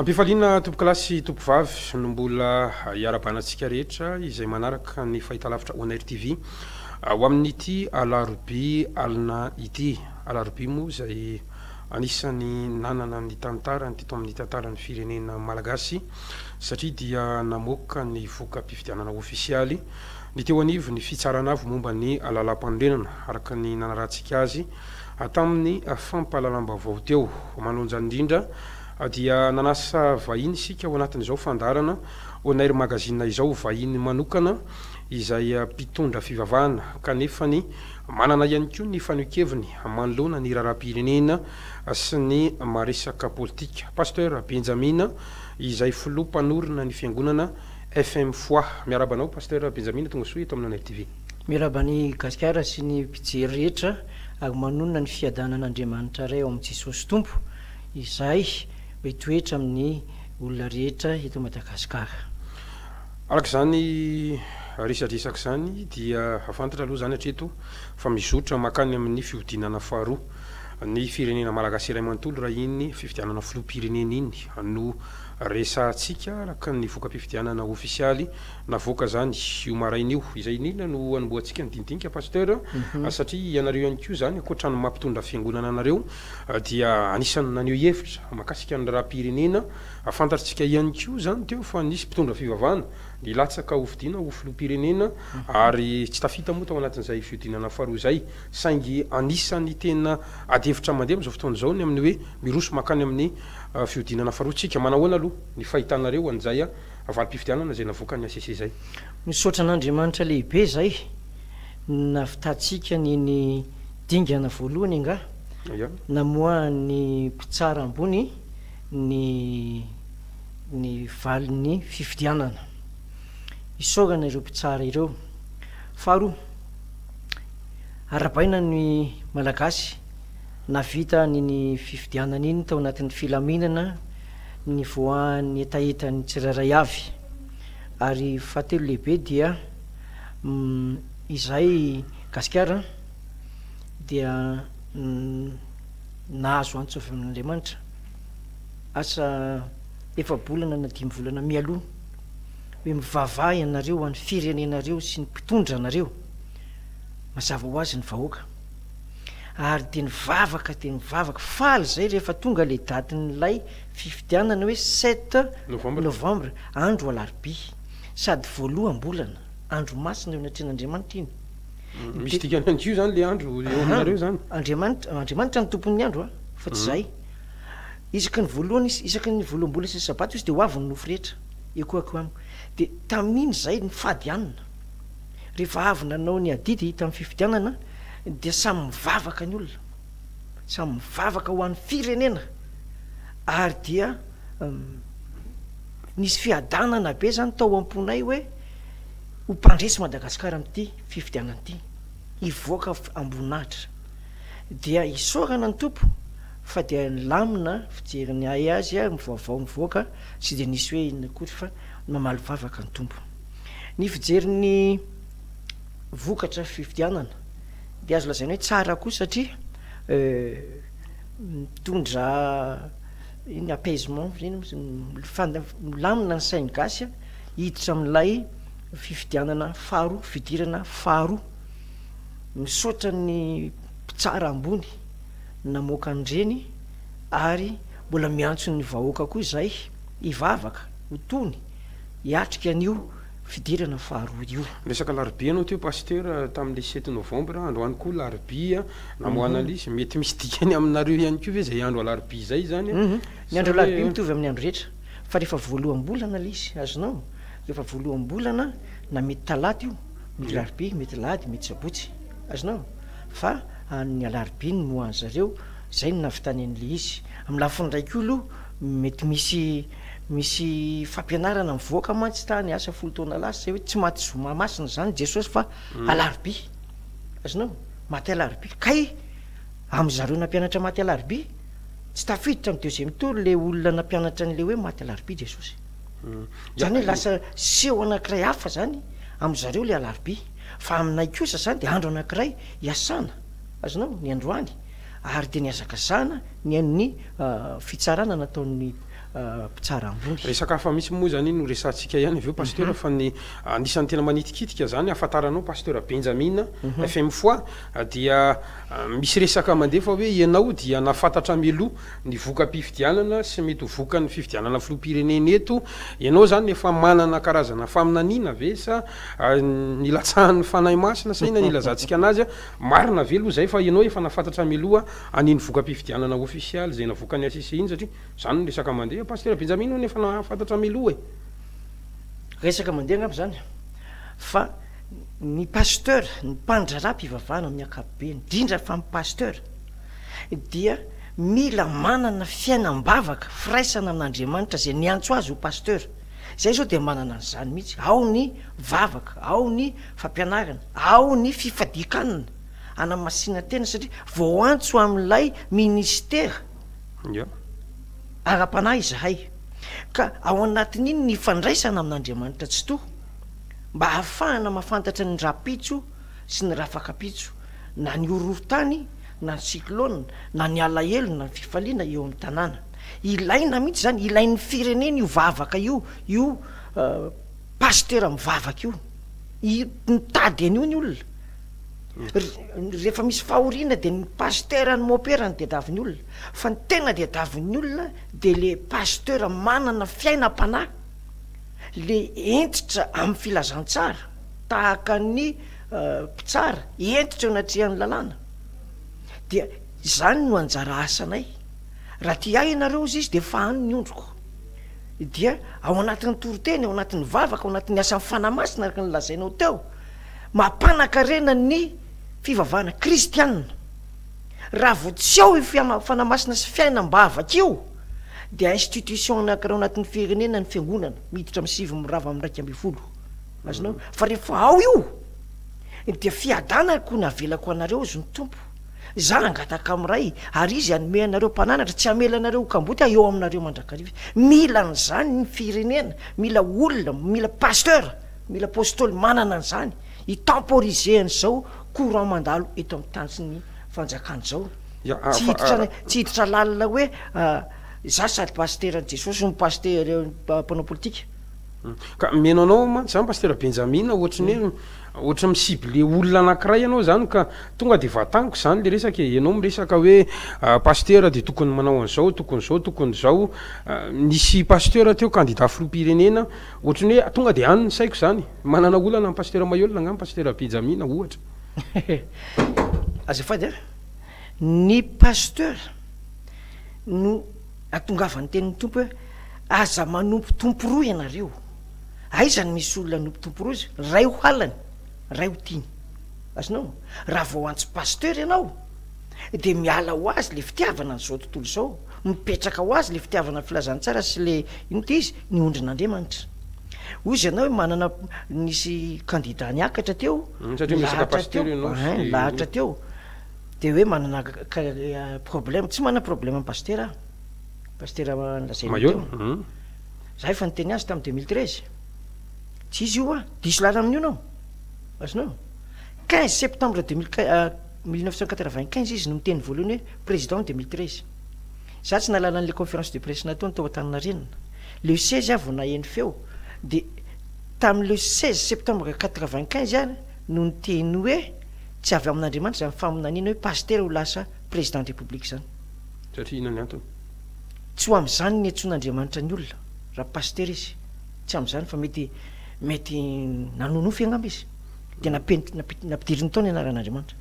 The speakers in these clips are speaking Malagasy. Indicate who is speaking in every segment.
Speaker 1: Ampifaliana tompo-kilasy tompovavy no mbola iarabanantsika rehetra izay manaraka ny fahitalavitra AIR TV ho amin'ity alarobia alina ity. Alarobia moa izay anisany nanana ny tantarany teto amin'ny tantaran'ny firenena malagasy satria dia namoaka ny voka-pifidianana ofisialy ny teo anivo ny fitsaranavo momba ny lalampanorenana araka ny nanarantsika azy tamin'ny fampahalalam-baovao teo manonja indrindra dia nanasa vahiny sika ao anatin'izao fandarana AIR magazine izao vahiny manokana izay mpitondra fivavahana kanefa ny manana ihany koa ny faneokeviny manoloana ny raharaham-pirenena sy ny maresaka politika. PASTEUR BENJAMINA izay filoha mpanorina ny fiangonana FMFOI. Miarabanao PASTEUR BENJAMINA tonga soa eto amin'ny AIR TV.
Speaker 2: Miarabany gasikara sy ny mpijery rehetra ary manonona ny fiadanan'Andriamanitra ray ao amin'ny Jesosy Tompo izay mitoetra amin'ny olona rehetra eto Madagasikara.
Speaker 1: Arak'izany resadresaka zany dia afantatra aloha zany hatreto fa mizotra makany amin'ny fiodinana faharoa ny firenena malagasy iray manontolo raha iny fifidianana filoham-pirenena iny no resantsika araka ny voka-pifidianana ofisialy navoaka zany io maraina io izay indrindra no anomboantsika ny dindinika PASTEUR satria ianareo ihany koa zany ankoatrany mampitondra fiangonana anareo dia anisany naneo hevitra mahakasika ny raha-pirenena afantatsika ihany koa zany teo fa nisy mpitondra fivavahana ny latsaka ho fidiana ho filoham-pirenena ary tsy tafita moa tao anatin'izay fiodinana faharoa zay saingy anisany tena adevitra mandeha am'izao fotoana zao ny amin'ny hoe miroso makany amin'ny fiodinana faharoa tsika manahoana aloha ny fahitanareo an'izay valim-pifidianana zay navoaka ny ACC zay.
Speaker 2: Misaotra an'Andriamanitra lehibe zay navitatsika ny dingana voalohany nga namoa ny mpitsara ambony ny valin'ny fifidianana isaorana ireo mpitsara ireo. Faharoa, arabaina ny malagasy navita ny fifidianana iny tao anatin'ny filaminana ny voan'ny etaetan'ny tsirairay avy ary fahatelo lehibe dia izay gasikara dia nahazo antso avy amin'Andriamanitra asa efa-bolana na 5 volana mialoha hoe mivavaha ianareo ho an'ny firenenareo sy ny mpitondra anareo mazava ho azy ny vahoaka ary de nivavaka faly zay rehefa tonga le datin'ilay fifidianana hoe 7 novembre andro alarobia sady voaloham-bolana andro masina eo anatren'Andriamanitra iny.
Speaker 1: Misy dikany ihany koa zany le andro eo aminareo zany.
Speaker 2: Andriamanitra ny tompon'ny andro fa tsy zay. Isaky ny voalohany isaky ny voaloham-bola sy sabato izy de ho avy ny nofo rehetra ekoako amiko de tamin'iny zay ny fadianana rehefa avy nanao ny adidy tamin'ny fifidianana dia samy mivavaka ny olona samy mivavaka ho an'ny firenena ary dia nisy fiadanana be zany tao am-ponay hoe ho mpandresy Madagasikara amin'ity fifidianana ity hivoaka ambonahitra dia isaorana ny tompo fa dia lamina fijeriny ay azy mivaovao mivoaka sy de nisy hoe inona kory fa mamaly vavaka ny tompo. Ny fijerin'ny vokatra fifidianana dia azo lazaina hoe tsara koa satria mitondra iny apaisement lamina ny sainy gasy hiditra amin'ilay fifidianana faharoa fidirana faharoa. Misaotra ny mpitsara ambony namoaka an'ireny ary mbola miantso ny vahoaka koa zay hivavaka ho tony hiatrika an'io fidirana faharoa io.
Speaker 1: Resaka larobia anao teo PASTEUR tamin'le 7 novembre androany koa larobia namoana izy mety misy dikany aminareo ihany koa ve zay andro alarobia zay zany
Speaker 2: ny andro alarobia mitovy amin'ny andro rehetra fa rehefa voaloham-bolana le izy azonao rehefa voaloham-bolana na mety talata io mety larobia mety lahady mety sabotsy azonao fa ny alarobia ny moa an'zareo zay ny navitany an'le izy amin'ny lafiny raiky olo mety misy fampianarana mivoaka mantsy tany asa folo taona lasa zay hoe tsy maty zoma masina zany Jesosy fa alarobia azonao maty alarobia kay am'zareo nampianatra maty alarobia tsy tafiditra amin'ny deuxième tour le olona nampianatra an'le hoe maty alarobia Jesosy zany hoe lasa seho anankiray hafa zany am'zareo le alarobia fa aminay kosa zany de andro anankiray hiasana azonao ny androany ary de ny azakazana ny fitsarana nataon'ny tsara ambony.
Speaker 1: Resaka hafa misy moa zany no resantsika ihany aveo pasteur fa ny anisan'ny tena manitikitika zany ahafantaranao pasteur Benjamina FMFOI dia misy resaka mandefa hoe ianao dia nafantatra meloa ny voka-pifidianana sy mety ho vokan'ny fifidianana filoham-pirenena eto ianao zany efa manana karazana faminaniana ve sa nilatsahan'ny fanahy masina sa ina nilazantsika anazy marina ve aloha zay fa ianao efa nafantatra meloa aniny voka-pifidianana ofisialy zay navokany asisa iny satria zany ny resaka mandeha pasteur Benjamina nefa nafantatra meloa
Speaker 2: resaka mandeha ngamba zany fa ny pasteur ny mpandrara mpivavahana amin'ny ankapobeny indrindra fa ny pasteur dia mila manana fiainam-bavaka firaisana amin'Andriamanitra zay niantso azy ho pasteur zay zao dia manana an'izany mihitsy ao ny vavaka ao ny fampianarana ao ny fifadikanana anamasina tena satria vao antso amin'ilay ministera ara-panahy izahay ka ao anatin'iny ny fandraisana amin'Andriamanitra tsy to mba hahafahana mahafantatra ny rapitso sy ny rafakapitso na ny ororotany na ny cyclone na ny alahelo na ny fifaliana eo amin'ny tanàna ilaina mihitsy zany ilain'ny firenena io vavaka io pasteur mivavaka io mitady an'io ny olona rehefa misy fahoriana dia ny pasteur ny mopera ny diadavin'ny olona fa ny tena diadavin'ny olona dia le pasteur manana fiainam-panahy le entitra amin'ny filazantsara tahaka ny mpitsara entitra eo anatrihan'ny lalàna dia zany no anjara asanay raha ty ahy ianareo izy dia fahany ny ondroko dia ao anatin'ny toroteny ao anatin'ny vavaka ao anatin'ny asan'ny fanamasina araka ny lazainao teo mampanankarena ny fivavahana kristianina raha vo tsy ao fanamasina sy fiainam-bavaka io dia institution anankiray anatin'ny firenena ny fiangonana miditra amin'ny sivy mirava amin'ny 120 azonao fa rehefa ao io dia fiadanako navelako anareo izy ny tompo za angataka amin'ray ary izy anome anareo mpananatra tsy hamela anareo kamboty eo aminareo mandrakariva mila n'izany ny firenena mila olona mila pasteur mila apôstôly manana an'izany hitemporisehany zao courant mandalo eto amin'ny tany sy ny fanjakany zao tsy hiditra lalina hoe za sady pasteur an Jesosy ny pasteur mpanao politika
Speaker 1: ka menonao mantsy zany pasteur Benjamina ohatrany hoe ohatra misible olona anankiray ianao zany ka tonga de vataniko zany le resaka ianao miresaka hoe pasteur dia tokony manao an'izao tokony zao nisy pasteur teo candidat filoham-pirenena ohatrany hoe tonga de any ny saiko zany manana olana ny pasteur Mayolina ngam pasteur Benjamina ohatra
Speaker 2: azafady ny pasteur no atongavany tenin'ny tompo hoe aza manompo tompo roa ianareo aizany misy olona nompo tompo roa izy ray ho halany ray ho tiany azonao raha vao antso pasteur ianao dia miala ho azy le fitiavana n'izao tontolo izao mipetraka ho azy le fitiavana ny filazantsara sy le ino ty izy ny ondrin'Andriamanitra ozy ianao hoe manana nisy candidat niakatra teo lahatra teo dia hoe manana problème tsy manana problème amin'ny pasteur pasteur lazaina teo za efa niteny azy tamin'ny 2013 tsy izy io diso lara amin'io nao azonao 15 septembre 1995 izy no miteny voalohany hoe président 2013 za tsy nalala n'le conférence de presse nataony tao Antaninarenina le 16 avy naheny feo dia tamin'le 16 septembre 95 ary no niteny hoe tsy avy amin'Andriamanitra zany faminaniana hoe pasteur ho lasa président république zany
Speaker 1: satria inany antony
Speaker 2: tsy ho amin'izany ny antson'Andriamanitra ny olona raha pasteur izy tsy amin'izany fa mety nanonofy angamba izy dia nampidiriny taona ianaran'Andriamanitra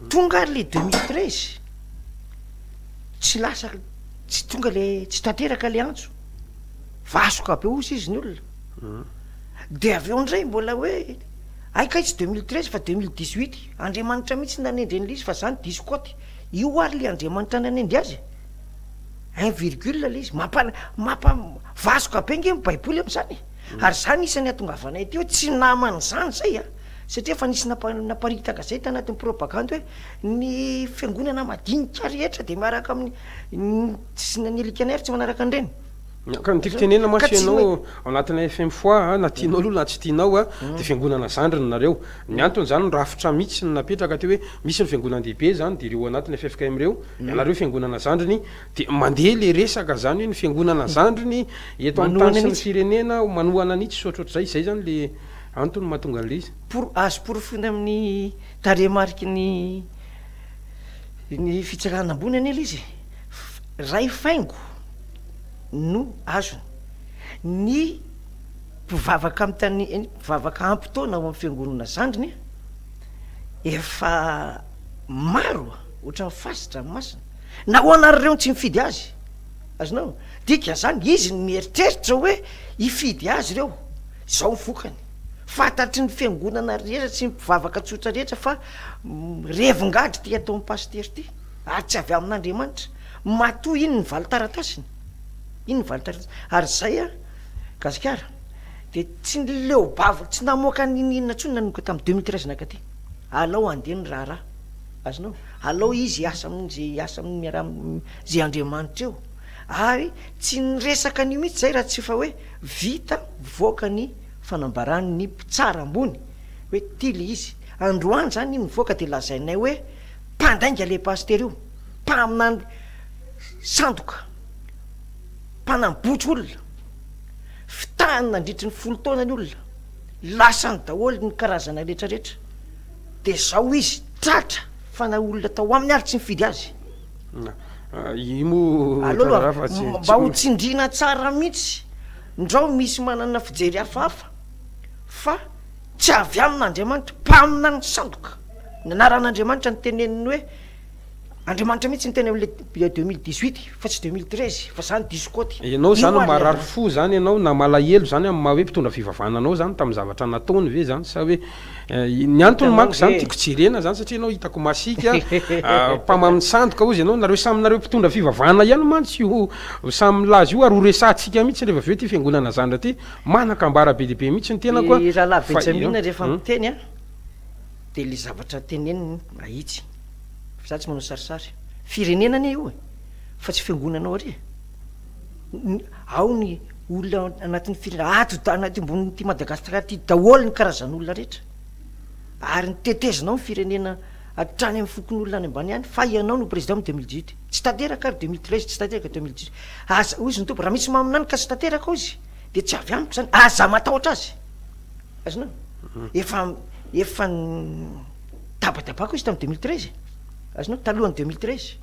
Speaker 2: tonga ary le 2013 tsy lasa tsy tonga le tsy tanteraka le antso vasoka be ozy izy ny olona dia avy eo ndray mbola hoe aika izy 2013 fa 2018 Andriamanitra mihitsy nanendreny izy fa zany diskoty io ary le Andriamanitra nanendry azy 1,, le izy vasoka be nge baiboly amin'izany ary zany isan'ny atongavanay ty hoe tsy namany zany zay satria fa nisy naparitaka zay tanatin'ny propagande hoe ny fiangonana madinika rehetra dia miaraka amin'ny tsy nanyelikanay ary tsy manaraka andreny
Speaker 1: ka nytiako tenena masy ianao ao anatina FMFOI na tianao aloha na tsy tianao a de fiangonana zandriny nareo ny antony zany rafitra mihitsy napetraka teo hoe misy ny fiangonan-dehibe zany de ireo anatin'ny FFKM reo ianareo fiangonana zandriny de mandeha le resaka zany hoe ny fiangonana zandriny eto amin'ny tany sy ny firenena manohana anitsy soatr'ohatr' zay zany le antony mahatonga an'le izy
Speaker 2: pour azo porofony amin'ny taremarika ny fitsarana ambony any ela izy ray faingo no azony ny mpivavaka amin'ny tany mpivavaka ampytaona ao amin'ny fiangonana zandriny efa maro ohatra mifasitra ny masina na hoanary reo tsy mifidy azy azonao dika zany izy ny mieritreritra hoe hifidy azy reo zao mivokany fantatry ny fiangonana rehetra tsy mpivavaka tsotra rehetra fa revongadry ty atao amin'ny paster ty ary tsy avy amin'Andriamanitra matoa iny ny valo taratasiny iny ny valo taratasiny ary zay a gasikara de tsy leo bava tsy namoaka ninina ntsony nanomboka tamin'ny 2013 naka ty alao andeha ny raharaha azonao alao izy asa amin'zay asa amin'ny miara zay Andriamanitra eo ary tsy niresaka an'io mihitsy zay raha tsy fa hoe vita voaka ny fanambarany ny mpitsara ambony hoe ty le izy androany zany iny mivoaka de lazainay hoe mpandainga le paster io mpaminany sandoka mpanambotra olona fitahany nandritry ny 10 taona ny olona lasany daholo ny karazana rehetrarehetra de zao izy tratra fa na olona tao amin'ny ary tsy mifidy azy
Speaker 1: aloha
Speaker 2: mba ho tsindrina tsara mihitsy ndrao misy manana fijery hafahafa fa tsy avy amin'Andriamanitra mpamina ny sandoka ny anaran'Andriamanitra ny teneniny hoe Andriamanitra mihitsy ny teny am'le 2018 fa tsy 2013 fa zany diskoty
Speaker 1: ianao zany marary fo zany ianao na malahelo zany amin'ny maha hoe mpitondra fivavahana anao zany tamin'ny zavatra nataony ve zany sa hoe ny antony manko zany tiako jerena zany satria ianao hitako masika mpamamy sandoka ozy ianao nareo samy nareo mpitondra fivavahana ihany mantsy io samy lazy io ary ho resantsika mihitsy rehefa aveo ty fiangonana zandra ty manakambara be dehibe mihitsy ny tena koa
Speaker 2: rahalahy Benjamina rehefa miteny a de le zavatra teneniny mahitsy za tsy manao sarisary firenenany io fa tsy fiangonanao ary ao ny olona anatin'ny firenena ato anaty ambony ty Madagasikara ty daholo ny karazan'olona rehetra ary ny tetezinao ny firenena hatrany amin'ny fokon'olona any ambany ihany fa ianao no président amin'ny 2018 tsy tanteraka ary 2013 tsy tanteraka 2018 aza ozy ny tompo raha misy maminany ka tsy tanteraka ozy de tsy avy amiko zany aza matahotra azy azonao efa tabadabako izy tamin'ny 2013 azonao talohany 2013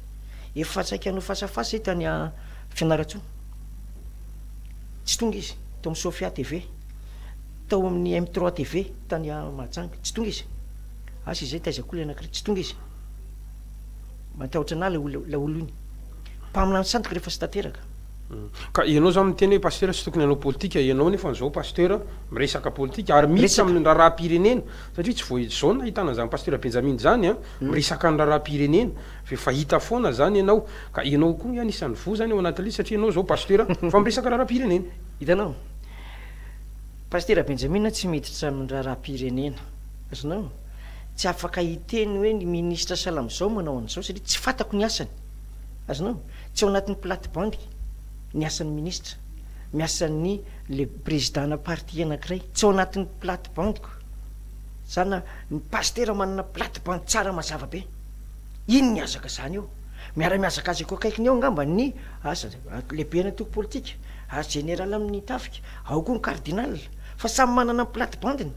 Speaker 2: efa tsaiky anao fasafasa tany Fianaratsoa tsy tonga izy tao amin'ny Sofia TV tao amin'ny M3 TV tany Mahajanga tsy tonga izy asa izay taizako le anak'iray tsy tonga izy matahotra na la olo iny mpamina ny sandoka rehefa sy tanteraka
Speaker 1: ka ianao zany miteny hoe paster tsy tokony anao politika ianao nefa n'izao paster miresaka politika ary misy amin'ny raharaha-pirenena satria tsy voazao nahitana zany paster Benjamina zany a miresaka ny raharaha-pirenena fa hita foana zany ianao ka ianao koa anisan'ny vo zany ao anatin'le satria ianao zao paster fa miresaka raharaha-pirenena
Speaker 2: hitanao paster Benjamina tsy miditra amin'ny raharaha-pirenena azonao tsy afaka hiteny hoe ny ministra Salamzao manao an'izao satria tsy fantako ny asany azonao tsy ao anatin'ny plate-bande ny asan'ny ministra miasan'ny le président parti anankiray tsy ao anatin'ny plate-bande zana ny paster manana plate-bande tsara mazava be iny ny azaka zany eo miara-miazaka azy koa akaikiny eo ngamba ny asa lehibe na toko politika ary général amin'ny tafika ao koa ny cardinal fa samy manana ny plate-bandeny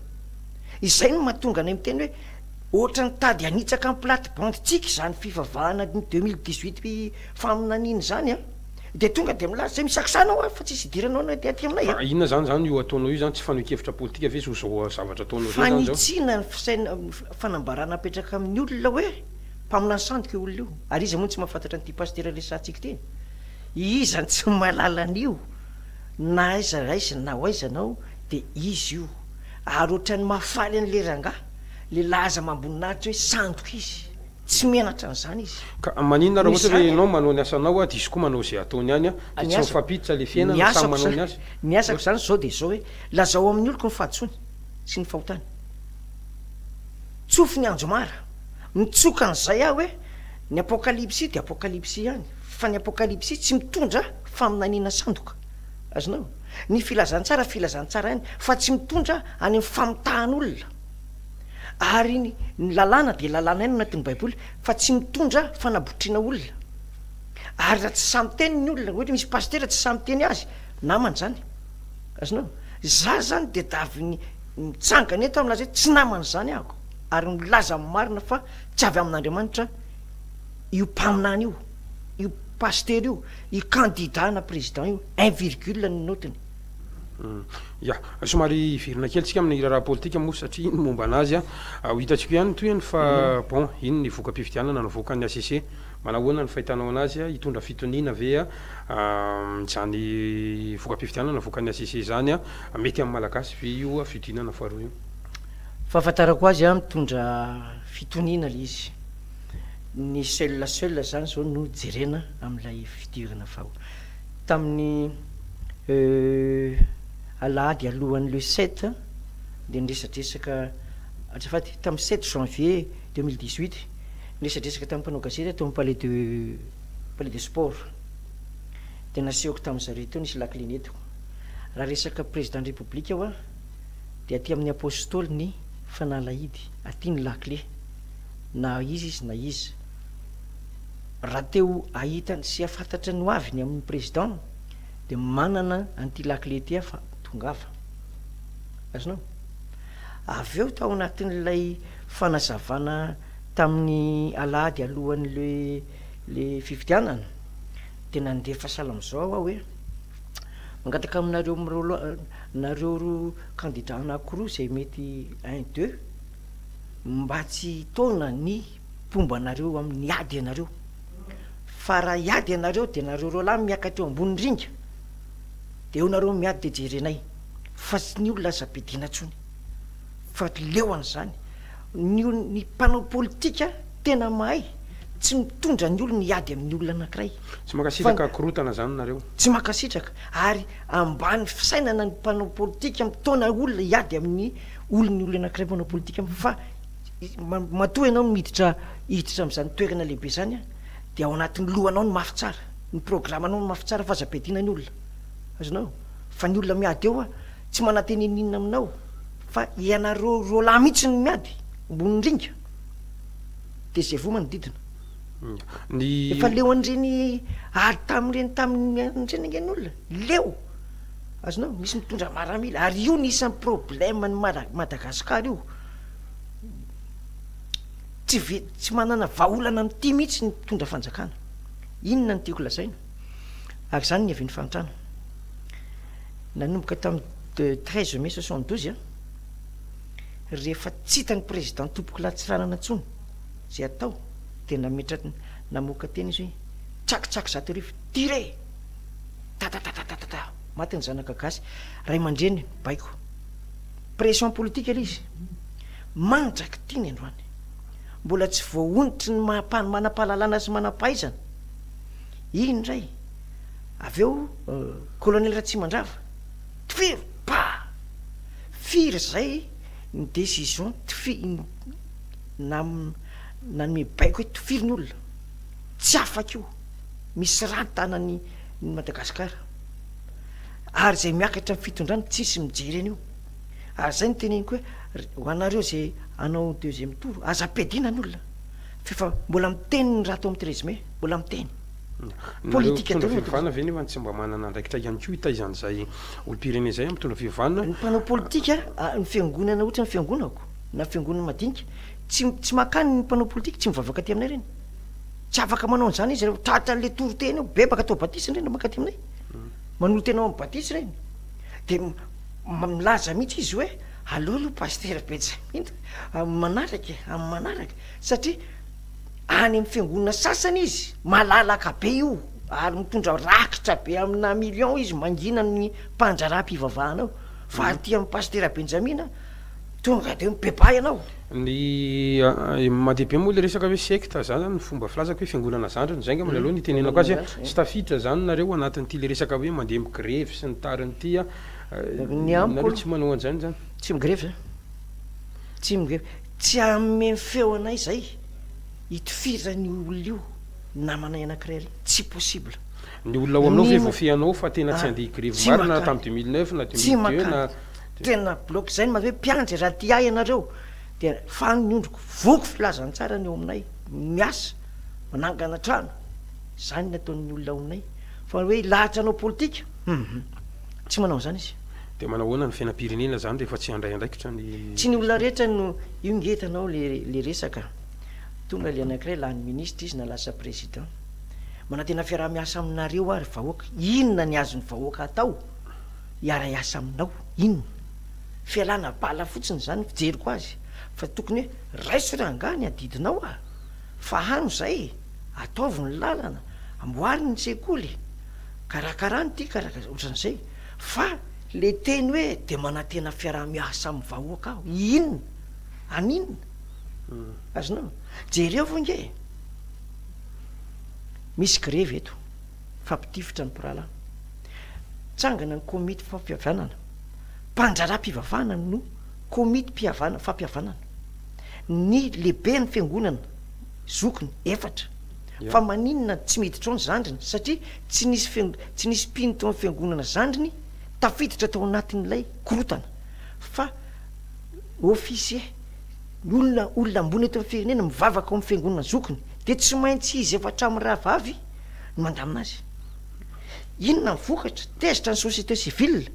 Speaker 2: izay no mahatonga anay miteny hoe ohatra ny tady anitsaka ny plate-bande tsika zany fivavahana 2018 faminaniny zany a de tonga de milaza zay misakisanao fa tsisy idiranao na de aty aminay
Speaker 1: inona zany io ataonao io zany tsy fanohikevitra politika ve zao zavatra ataonao zao zany zao
Speaker 2: fanitsina ny fisaina fanambarana apetraka amin'ny olona hoe mpamina ny sandoka olona io ary izy moa tsy mahafantatra nyty paster resantsika teny izany tsy malala an'io na aiza raisa na hoaizanao de izy io ary ohatrany mahafaly an'le rangaha le laza mamboninahitra hoe sandoka izy tsy menatra n'izany izy
Speaker 1: ka maninona raha ohatra hoe ianao manao ny asanao a de izy koa manao zay ataony ihany a de tsy mifampiditra le fiainana samy manao ny azy
Speaker 2: ny asako zany zao de zao hoe lazao amin'ny oloko ny fahatsony sy ny fahotany tsofy ny anjomara mitsoka an'izay ah hoe ny apokalipsy de apokalipsy ihany fa ny apokalipsy tsy mitondra faminaniana sandoka azonao ny filazantsara any fa tsy mitondra any amin'ny famotahan'olona ary ny lalàna de lalàna any anatin'ny baiboly fa tsy mitondra fanabotriana olona ary raha tsy samy teny ny olona ohatra misy pastera tsy samy teny azy namany zany azonao za zany de davy ny mitsangana eto amin'laza hoe tsy namany zany ahako ary milaza marina fa tsy avy amin'Andriamanitra io mpaminany io pasteur io candidat na président io 1,, ny notiny
Speaker 1: ya somary virina kely tsika amin'ny raha politika moa satria iny momba anazy ho hitantsika ihany toy any fa bon iny ny voka-pifidianana navoaka ny ACC manahoana ny fahitanao anazy hitondra fitoniana ve zany voka-pifidianana navoaka ny ACC zany mety amin'ny malagasy ve io fitoniana faharoa io
Speaker 2: fahafantarako azy mitondra fitoniana le izy ny seul zany zao no jerena amin'ilay fidirana fao tamin'ny alahady alohan'ny le 7 de niresadresaka azafady tamin'ny 7 janvier 2018 niresadresaka tamin'ny mpanao gazety tao amin'ny palais de sport de nasehoko tamin'ny zareo teo nisy lakile eto raha resaka président de république aho de aty amin'ny apôstôly ny fanalahidy aty ny lakile na izy na izy raha teo ahitany sy afantatra ny hoaviny amin'ny président de manana an'ity lakile ty fa tongava azonao avy eo tao anatin'ilay fanazavana tamin'ny alahady alohan'ny le fifidianana de nandefa salamizao aho hoe mangataka aminareo ro candidat anankiroa zay mety 1, 2 mba tsy tona ny pombanareo amin'ny ady anareo fa raha iady anareo de nareo ro lahy miakatra eo ambony ringa de eo nareo miady de jerenay fa tsy ny olona azam-bedina ntsony fa leo an'izany ny mpanao politika tena mahay tsy mitondra ny olona iady amin'ny olona anankiray
Speaker 1: tsy makasitraka korotana zany nareo
Speaker 2: tsy makasitraka ary ambany fisainana ny mpanao politika mitona olona iady amin'ny olony olona anankiray mpanao politika fa matoa ianao miditra amin'izany toerana lehibe zany de ao anatin'ny lohanao ny mafy tsara ny programanao ny mafy tsara fa aza-bedina ny olona azonao fa ny olona miady eo tsy mananteneninina aminao fa ianareo ro lahy mihitsy ny miady ambony ringa de zay vo manodidina efa leo an'ireny ary tamin'ireny ngen'olona leo azonao misy mitondra maramila ary io ny isan'ny problème ny Madagasikara io tsy manana vahaolana am'ty mihitsy ny mitondra fanjakana inona ny tiako lazaina ary zany ny avy ny fanotrana nanomboka tamin'ny 13 mai 72 rehefa tsy hitany président tompoko latsiranana ntsony zay atao de namoaka teny izy hoe tsakitsaky zato arivo tire tatatatata maty ny zanaka gasy ray aman-dreny baiko pression politique le izy mandraky tiany androany mbola tsy voaonitry ny manampahalalana sy manam-pahaizana iny ndray avy eo colonel Ratsimandrava tifiro firy zay ny décision nanome baiko hoe tofiry ny olona tsy afaka io misy rantanany Madagasikara ary zay miakatra amin'ny fitondrana tsisy mijery an'io ary zay ny teneniko hoe ho anareo zay anao deuxième tour aza-pedina ny olona fefa mbola miteny ny raha tao amin'ny 13 mai mbola miteny politika
Speaker 1: fivavahana ve nefa tsy mba manana andraikitra ihany koa itaizan'izay olo-pirenena zay mitondra fivavahana
Speaker 2: ny mpanao politika ny fiangonana ohatra ny fiangonako na fiangonana madinika tsy makany ny mpanao politika tsy mivavaka aty aminay reny tsy afaka manao an'izany izy reo tratra n'le toro teny eo bebaka atao batisy reny makaty aminay manolo tenao amin'ny batisy reny de milaza mihitsy izy hoe alolo pasteur Benjamina manaraka amin'ny manaraka satria any amin'ny fiangonana sasany izy malalaka be io ary mitondra rakitra be amina million izy mangina ny mpanjara-pivavahanao fa aty amin'ny pasteur Benjamina tonga de mibeba ianao
Speaker 1: ny madebe moa le resaka hoe secte zany ny fomba filazako hoe fiangonana zandriny zay nga aloha nitenenako azy tsy tafiditra zany nareo anatin'ity le resaka hoe mandeha migrevy sy ny tariny ty nareo tsy manao an'izany zany
Speaker 2: tsy migrevy tsy migrevy tsy ameny feo anay zay hitifira ny olona io namana anankiray tsy possible
Speaker 1: ny olona ao aminao ve voafianao fa tena tsy andeha grevy marina tamin'ny 2009 na 2002 na
Speaker 2: tena bloc zay maze hoe mpianatra raha ty ay ianareo dia fanyondroko voko filazany tsara ny eo aminay miasa manangana trano zany nataon'ny olona ao aminay fa hoe lahatra anao politika tsy manao zany izy
Speaker 1: dia manao hoana ny fiainam-pirenena zany rehefa tsy handray andraikitra ny
Speaker 2: tsy ny olona rehetra no io ngetanao le resaka tonga le anankiray laha ny ministra izy na lasa président manatena fiaraha-miasa aminareo ary vahoaka inona ny azony vahoaka atao hiara-iasa aminao inona fialana bala fotsiny zany fijeriko azy fa tokony hoe raiso rangany adidinao fa hano zay ataovy ny lalana amboary ny sekoly karakarany ty karakara ohatran'izay fa le teny hoe de manatena fiaraha-miasa amin'ny vahoaka aho inona aninona azonao jereo vo nge misy grevy eto fampitifitra ny pirahalahy tsangana ny komity fampihavanana mpanjara-pivavahana no komity fampihavanana ny lehibe ny fiangonana zokiny efatra fa maninona tsy miditra ao ny zandriny satria tsy nisy mpino tao amin'ny fiangonana zandriny tafiditra tao anatin'ilay korotana fa ofisier olona ambony eto amin'ny firenena mivavaka ao amin'ny fiangonana zokiny de tsy maintsy izy efatra amin'ny raha vavy no mandamina azy inona ny vokatra tezitra ny société civile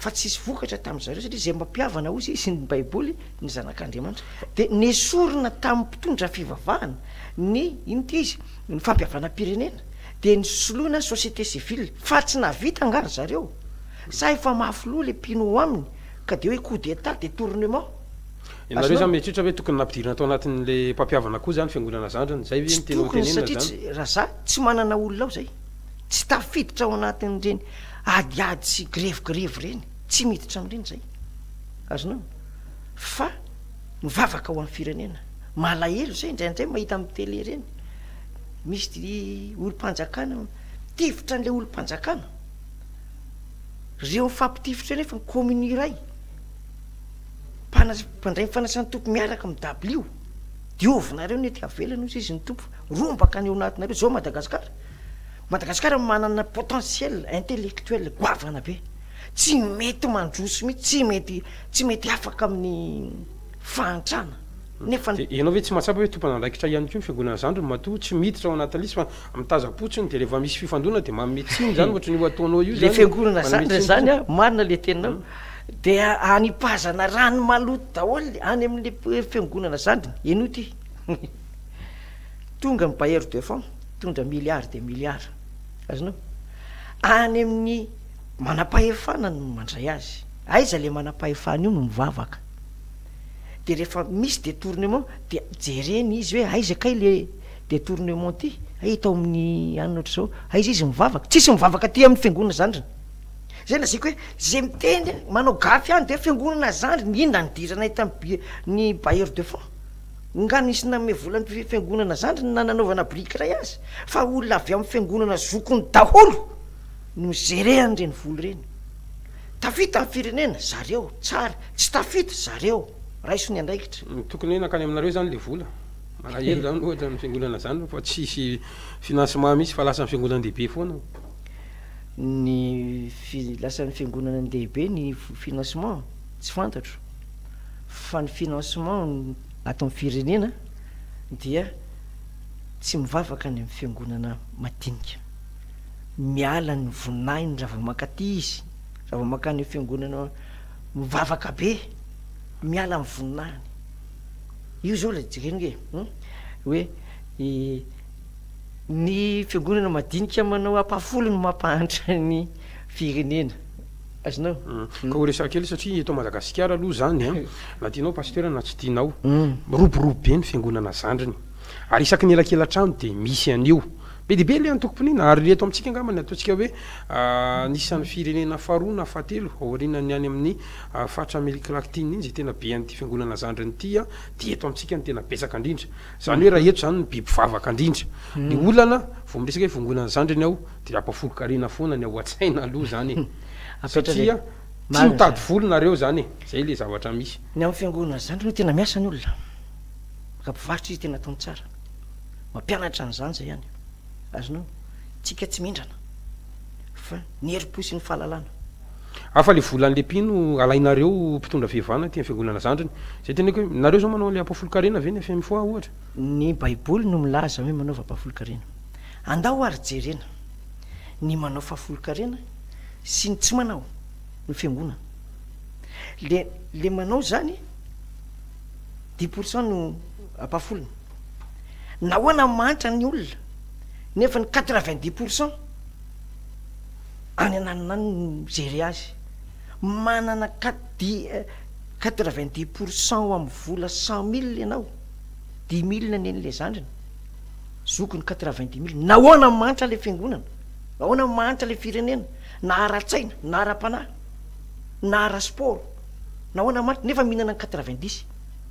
Speaker 2: fa tsisy vokatra tamin'izareo satria zay mampiavana ozy izy ny baiboly ny zanak'Andriamanitra de nesorina tamin'ny mpitondra fivavahana ny inty izy ny fampihavana-pirenena de ny soloina société civile fa tsy navita angary zareo sa efa mafilo le mpino aminy ka de hoe coup d'état de tournement
Speaker 1: ianareo zany mieritreritra hoe tokony nampidirina tao anatin'le mpampiavana koa zany fiangonana zandriny zay ve ny tena hotenenina zany
Speaker 2: raha za tsy manana olona ao zay tsy tafiditra ao anatin'ireny adiady sy grevy reny tsy miditra amin'ireny zay azonao fa mivavaka ao amin'ny firenena malahelo zay indraindray mahita amin'ny télé reny misy olo-mpanjakana tifitra an'le olo-mpanjakana reo mifampitifitra nefa ny commune iray mpandray mifanasany tompo miaraka amin'ny W diovinareo ny ety avelany ozy izy ny tompo rombaka ny eo anatinareo zao Madagasikara manana potentiel intellectuel goavana be tsy mety mandroso mihitsy tsy mety afaka amin'ny fahantrana nefa
Speaker 1: ianao hoe tsy mahatsapa hoe tompana andraikitra ihany koa ny fiangonana zandriny matoa tsy miditra ao anatin'izy fa mitaza-potsiny de rehefa misy fifandona de mametsiny zany ohatry ny ho ataonao io
Speaker 2: le fiangonana zandriny zany a marina le teninao de anipazana rano maloto daholo any amin'le fiangonana zandriny eno ty tonga ny bailleur de fonds tondra milliard de milliard azonao any amin'ny manam-pahefana no mandray azy aiza le manam-pahefana io no mivavaka de rehefa misy détournement de jereny izy hoe aiza kay le détournement ty tao amin'ny anina ohatr' zao aiza izy mivavaka tsisy mivavaka ty amin'ny fiangonana zandriny zay laziko hoe zay miteny manao gafy any de fiangonana zandriny inona nidirana ny bailleur de fonds nga nisy name volany fiangonana zandriny na nanaovana brique ray azy fa olona avy amin'ny fiangonana zokony daholo no zerehany reny volo reny tafita amin'ny firenena zareo tsara tsy tafita zareo raiso ny andraikitra
Speaker 1: tokony hoe nakany aminareo zany le vola malahelo zany ohatra amin'ny fiangonana zany fa tsisy financement misy fa lasa ny fiangonana lehibe foana
Speaker 2: ny lasan'ny fiangonana lehibe ny financement tsy fantatro fa ny financement atao amin'ny firenena dia tsy mivavaka ny amin'ny fiangonana madinika miala ny voninahiny raha vao makaty izy raha vao makany fiangonana mivavaka be miala amin'ny voninahiny io zao la jerenge hoe ny fiangonana madinika manao ampafolo no mampahantra ny firenena azonao
Speaker 1: ka ho resaka kely satria eto Madagasikara aloha zany a na tianao pasteur na tsy tianao roborobo be ny fiangonana zandriny ary isaky ny elakelatrano de misy an'io be de be le antokomponina ary reto amintsika angamba ny ataontsika hoe nisan'ny firenena faharoa na fahatelo aorianany any amin'ny fatra Amerika Latine iny zay tena be an'ity fiangonana zandriny ity a de eto amintsika ny tena betsaka indrindra zany hoe raha eto zany ny biby vavaka indrindra ny olana vao miresaka hoe fiangonana zandriny ao de ampafolo-karena foana ny ao an-tsaina aloha zany satria tsy mitady volo nareo zany zay le zavatra misy
Speaker 2: ny amin'ny fiangonana zandriny tena miasa ny olona ka mpivarotra izy tena ataony tsara mampianatra an'izany zay ihany azonao tsika tsy mindrana fa ny herim-po sy ny fahalalana.
Speaker 1: Afa le volan'le pino alainareo mpitondra fihevana ty fiangonana zandriny zay tena hoe nareo zao manao le ampafolo-karena ve ny FMFOI ohatra.
Speaker 2: Ny baiboly no milaza hoe manao fahafolo-karena. Andao ary jerena ny manao fahafolo-karena sy ny tsy manao ny fiangonana. Le manao zany 10% no ampafolony. Nahoana mantra ny olona nefa ny 90% any ananany mijery azy. Manana 90% amin'ny vola 100 000 ianao, 10 000 neny le zandriny, zokony 90 000. Nahoana mantra le fiangonana, nahoana mantra le firenena, na ara-tsaina, na ara-panahy, na ara-sport, nahoana mantra nefa mihinana 90.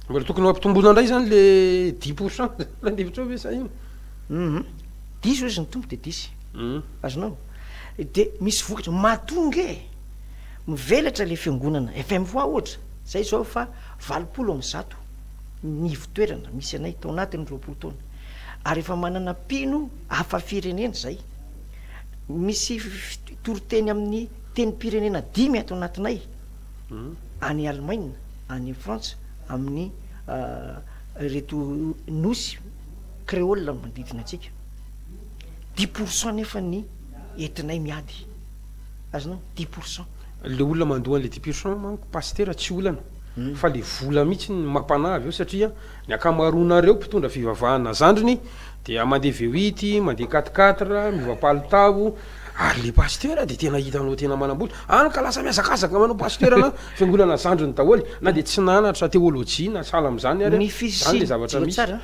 Speaker 1: Mbola tokony ampitomboana indray zany le 10% la ndevitra hoe sa ino.
Speaker 2: 10 ozy ny tombo de 10. Azonao. De misy vokatra mahatonga mivelatra le fiangonana FMFOI ohatra. Zay zao fa 20% ny fitoerana misy anay tao anatiny 20 taona. Ary efa manana pino hafa firenena zay. Misy toroteny amin'ny teny pirenena 5 ato anatinay. Any Allemagne, any France, amin'ny reto nosy créole manodidina antsika. 10% nefa ny entinay miady. Azonao 10%.
Speaker 1: Le olona mandohan'le 10% manko pasteur tsy olana. Fa le vola mihitsy ny mampanavy eo satria ny akamaroanareo mpitondra fivavahana zandriny dia mandeha V8, mandeha 4x4, mivapalitavo. Ary le pasteur de tena hitanao tena manambola. Any ka lasa miazakazaka manao pasteur na fiangonana zandriny daholo na de tsy nanatra teolojia na sala am'zany ary zany le zavatra misy.
Speaker 2: Tsara.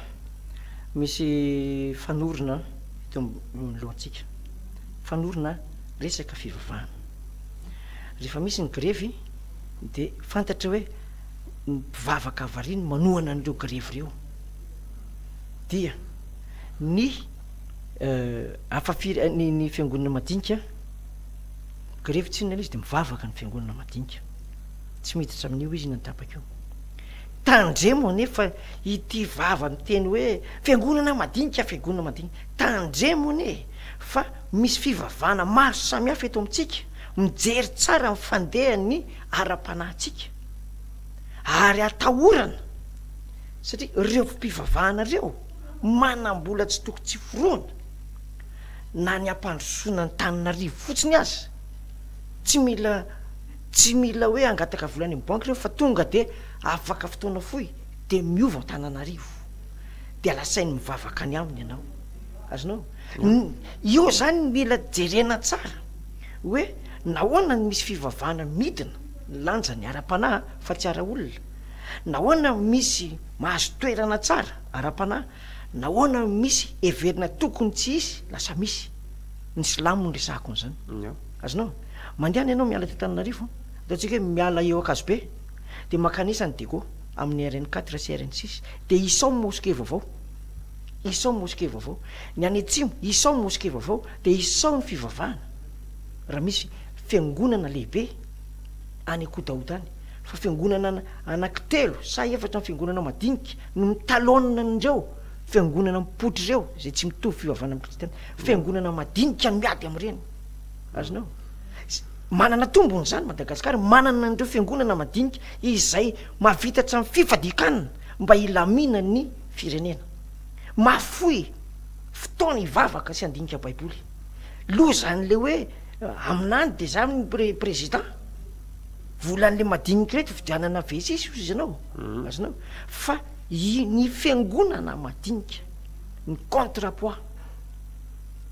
Speaker 2: Misy fanorona eto lohantsika. Fanorona resaka fivavahana. Rehefa misy ny grevy de fantatra hoe mpivavaka avariny manohana an'ireo grevy reo. Dia ny ny fiangonana madinika grevy tsy nana izy de mivavaka ny fiangonana madinika. Tsy miditra amin'io izy natapaka io. Tandremo nefa ity vava miteny hoe fiangonana madinika, fiangonana madinika. Tandremo ne fa misy fivavahana maro samihafa eto amintsika. Mijery tsara ny fandehany ara-panahintsika. Ary atahorana satria ireo mpivavahana reo manambola tsy tokony tsy foroana na ny ampandrosoana ny Tananarivo fotsiny aza. Tsy mila hoe angataka volany amin'ny banky reo fa tonga de afaka fotoana fohy de miova Tananarivo de alasainy mivavaka any aminy ianao. Azonao. Io zany mila jerena tsara hoe nahoana ny misy fivavahana midina lanja ny ara-panahy fa tsy ara-olona. Nahoana misy mahazo toerana tsara ara-panahy. Nahoana misy everina tokony tsy isy lasa misy. Ny silamo resahako an'izany. Azonao. Mandeha ianao miala te Tananarivo, ataontsika hoe miala eo Akazobe de makanisany Dego amin'ny RN4 sy RN6 de isao mosquée vaovao. Isao mosquée vaovao. Ny any Atsimo isao mosquée vaovao de isao ny fivavahana. Raha misy fiangonana lehibe any Kodaodany fa fiangonana anankitelo sa efatra ny fiangonana madinika no mitalonina andreo fiangonana mipotry ireo zay tsy mitovy fivavahana amin'ny kristiana. Fiangonana madinika no miady amin'ireny. Azonao. Manana tombony zany Madagasikara, manana andreo fiangonana madinika izay mavitatra amin'ny fifadikanana mba ilamina ny firenena. Mafoy fotoana ivavaka sy andinika baiboly. Lozan'le hoe aminany de zany ny président volan'le madinika reto fidianana V6 izy ianao. Azonao. Fa ny fiangonana madinika ny contre-poids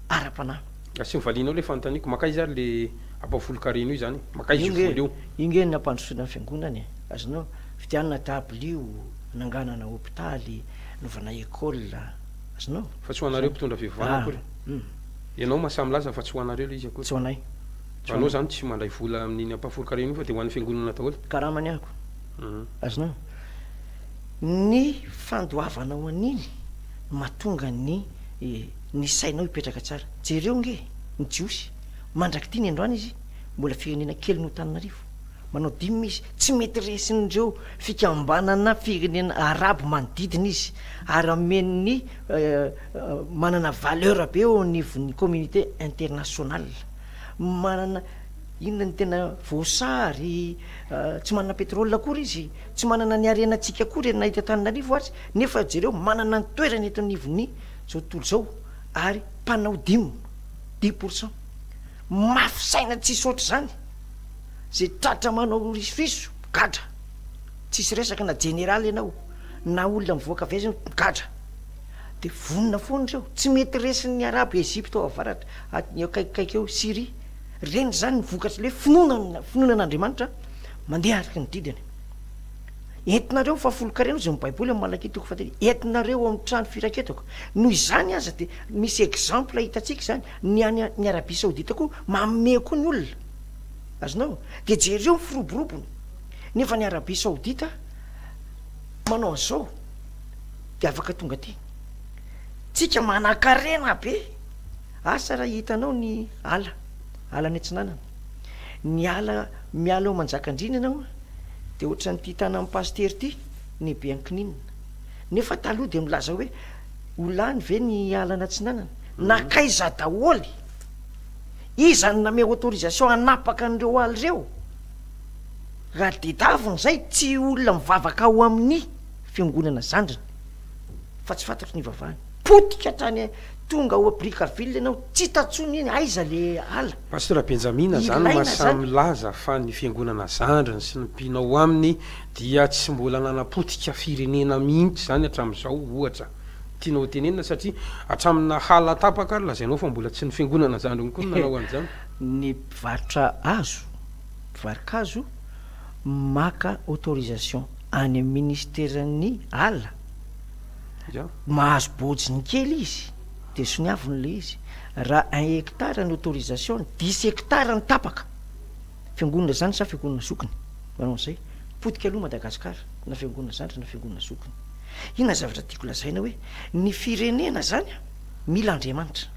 Speaker 2: ara-panahy.
Speaker 1: Asi mivalinao le fanontaniako maka izy ary le ampafolo-karena io zany maka izy vola io.
Speaker 2: Inge ny ampandrosoana ny fiangonana. Azonao. Fidianana dabilio, nanganana hôpitaly, novana école. Azonao.
Speaker 1: Fa tsy ho anareo mpitondra fivavahana akory. Ianao mahasamy laza fa tsy ho anareo le izy akory.
Speaker 2: Tsy ho anay.
Speaker 1: Anao zany tsy mandray vola amin'iny ampafolo-karena io fa de ho an'ny fiangonana daholo.
Speaker 2: Karaha maniako. Azonao. Ny fandoavana ho an'iny mahatonga ny sainao hipetraka tsara. Jereo nge ny jiosy mandraky ty ny androany izy mbola firenena kely no Tananarivo. Manao 10 izy tsy mety resin'ireo fikambanana firenena arabo manodidina izy ary amen'ny manana valeur be eo ny communauté internationale. manana inona ny tena voasary tsy manana pétrole akory izy tsy manana ny arenatsika akory nahita Tananarivo ary nefa jereo manana ny toerana eto anivony zao tontolo zao ary mpanao 10% mafy saina tsisy oatra zany zay tratra manao risoriso gadra tsisy resaka na général ianao na olona mivoaka avy azy gadra de vonina foana reo tsy mety resin'ny Arabo Ezipta ao avaratra akaikikaiky eo Syrie reny zany nivokatry le finoanan'Andriamanitra mandeha araka ny didiny entinareo fa folo-karena zay Baiboly amin'ny Malaky toko fately entinareo amin'ny trano firaketako noho izany aza de misy exemple hitantsika zany ny Arabie Saoudite koa manome koa ny olona azonao de jereo firoborobony nefa ny Arabie Saoudite manao an'izao de afaka tonga aty tsika manan-karena be asa raha hitanao ny ala ny atsinanana ny ala miala eo manjakandrina ianao de ohatran'ny ty tana amin'ny PASTEUR ty ny be ankininina nefa taloha de milaza hoe olany ve ny ala ny atsinanana nakaiza daholy izany name autorisation anapaka an'ireo aly reo raha dedaviny zay tsy olona mivavaka ao amin'ny fiangonana zandriny fa tsy fantatry ny vavahany potika hatrany tonga ao Brickaville ianao tsy tatsony iny aiza le ala
Speaker 1: Pasteur Benjamina zany masamy laza fa ny fiangonana zandriny sy ny mpinao aminy dia tsy mbola nanapotika firenena mihitsy zany hatramin'izao ohatra tianao tenenina satria hatramina hala tapaka ary lazainao fa mbola tsy ny fiangonana zandriny koa nanao an'izany
Speaker 2: ny mpivarotra varikazo maka autorisation any amin'ny ministèren'ny ala mahazo bojiny kely izy de soniaviny le izy raha 1 hectare ny autorisation 10 hectare ny tapaka fiangonana zany sa fiangonana sokiny manao an'izay potika aloha Madagasikara na fiangonana zandry na fiangonana sokiny inona zavatra tiako lazaina hoe ny firenena zany mila Andriamanitra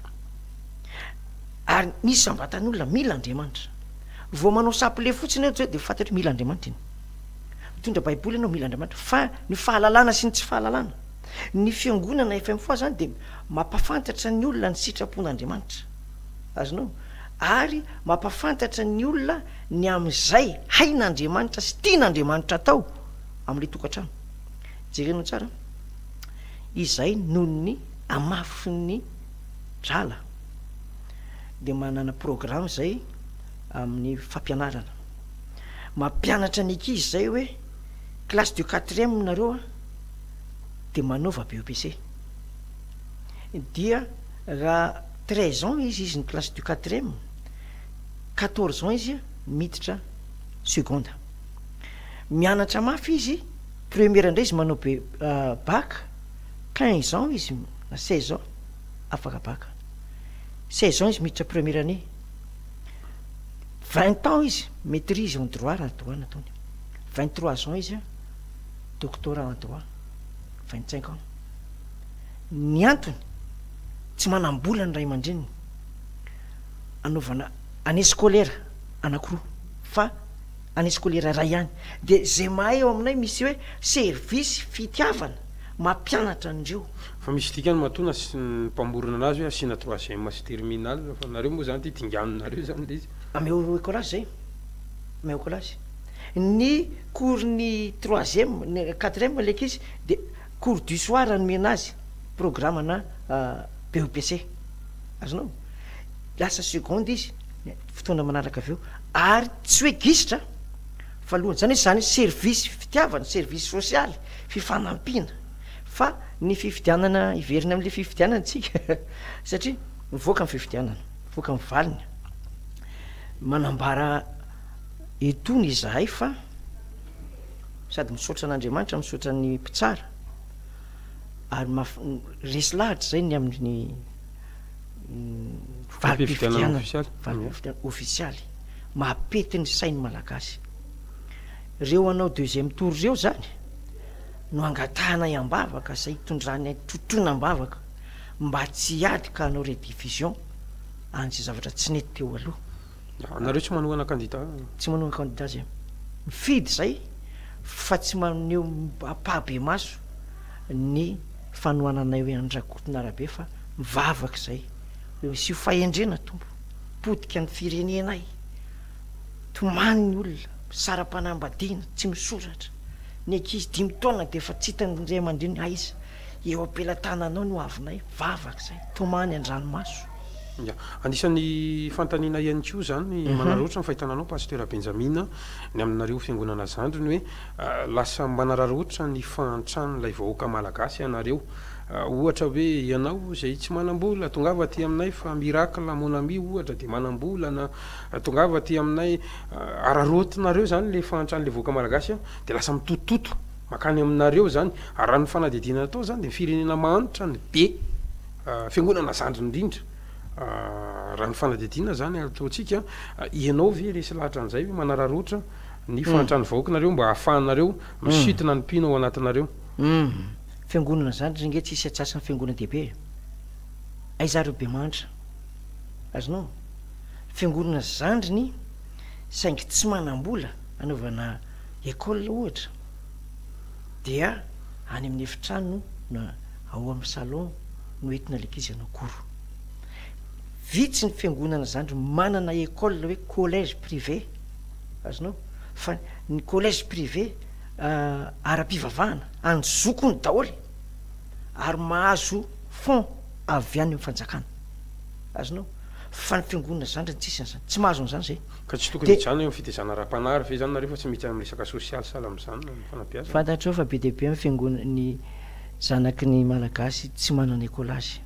Speaker 2: ary misy sambatan'olona mila Andriamanitra vao manao sampile fotsiny eo de fantatry mila Andriamanitra iny mitondra Baiboly ianao mila Andriamanitra fa ny fahalalana sy ny tsy fahalalana ny fiangonana FMFOI zany de mampafantatra ny olona ny sitrapon'Andriamanitra azonao ary mampafantatra ny olona ny am'izay hain'Andriamanitra sy tian'Andriamanitra tao am'le tokantrano jerenao tsara izay noho ny amafin'ny drala de manana programme zay amin'ny fampianarana mampianatra ny ankizy zay hoe classe du 4e nareo de manaova BEPC dia raha 13 ans izy ny classe du 4e 14 ans izy miditra seconde mianatra mafy izy première indray izy manao bac 15 ans izy na 16 ans afaka bac 16 ans izy miditra première année 20 ans izy maîtrise en droit raha droit nataony 23 ans izy doctorat en droit 25 ans ny antony tsy manambola ny ray aman-dreniny anaovana année scolaire anankiroa fa année scolaire ray ihany de zay mahay eo aminay misy hoe service fitiavana mampianatra andreo
Speaker 1: fa misy dikany matona sy ny mpamorona anazy hoe asina 3e sy terminal fa nareo moa zany ty dinganonareo zany le izy
Speaker 2: ameo écolage zay ameo écolage ny cours ny 3e ny 4e leky izy de cours du soir nomena azy programme na BEPC azonao lasa seconde izy fotoana manaraka aveo ary tsy hoe gisitra fa alohany zany hoe zany service fitiavana service social fifanampiana fa ny fifidianana iverina am'le fifidianana tsika satria mivoaka amin'ny fifidianana mivoaka amin'ny valiny manambara etony izahay fa sady misaotra an'Andriamanitra misaotra ny mpitsara ary resy lahatra zay ny amin'ny valim-pifidianana ofisialy mampety ny sainy malagasy reo anao 2e tour reo zany no angatahana iambavaka zay tondrany totonam-bavaka mba tsy ady ka hanao redivision an'zay zavatra tsy nety teo aloha
Speaker 1: nareo tsy manohana candidat
Speaker 2: tsy manohana candidat zay mifidy zay fa tsy maneho apahabe maso ny fanohananay hoe andrakotonarabe fa mivavaka zay sy ho fahendrena tompo hipotika ny firenenay tomany ny olona sara-panambadiana tsy misoratra ny ankizy 5 taona dia efa tsy hitany ray aman-dreny aiza eo ampelantananao no avinay vavaka zay tomany an-dranomaso.
Speaker 1: Anisan'ny fantaniana ihany koa zany manaroatra ny fahitananao pasteur Benjamina ny aminareo fiangonana zandriny hoe lasa manararoatra ny fahantrany ilay vahoaka malagasy ianareo. Ohatra hoe ianao zay tsy manambola tongava ty aminay fa miracle mon ami ohatra dia manambola na tongava ty aminay ararotinareo zany le fahantrany le vahoaka malagasy dia lasa mitotototo makany aminareo zany ary raha ny fanadidina atao zany dia firenena mahanitra ny be fiangonana zandriny indrindra. Raha ny fanadidina zany ataontsika ianao ve resy lahatra an'izay hoe manararoatra ny fahantrany vahoakanareo mba hahafahanareo misitona ny mpino ao anatinareo.
Speaker 2: Fiangonana zandry nge tsisy atsasany fiangonana dehibe aizareo be manitra azonao fiangonana zandriny saingy tsy manambola anaovana école ohatra dia any amin'ny efitrano na ao amin'ny salon no entina lekizy anao koro. Vitsy ny fiangonana zandry manana école hoe collège privé azonao fa ny collège privé ara-pivavahana anjoko ny daholy ary mahazo fond avy any amin'ny fanjakana azonao fa ny fiangonana zandry ny tsisy an'izany tsy mahazo an'izany zay
Speaker 1: ka tsy tokony hijana eo fitezana ara-panary fe zany nareo fa tsy mitsy amin'ny resaka social sala amin'izany ny fanampiasana.
Speaker 2: Fantatrao fa be dehibe amin'ny fiangonana ny zanaky ny malagasy tsy manana écolage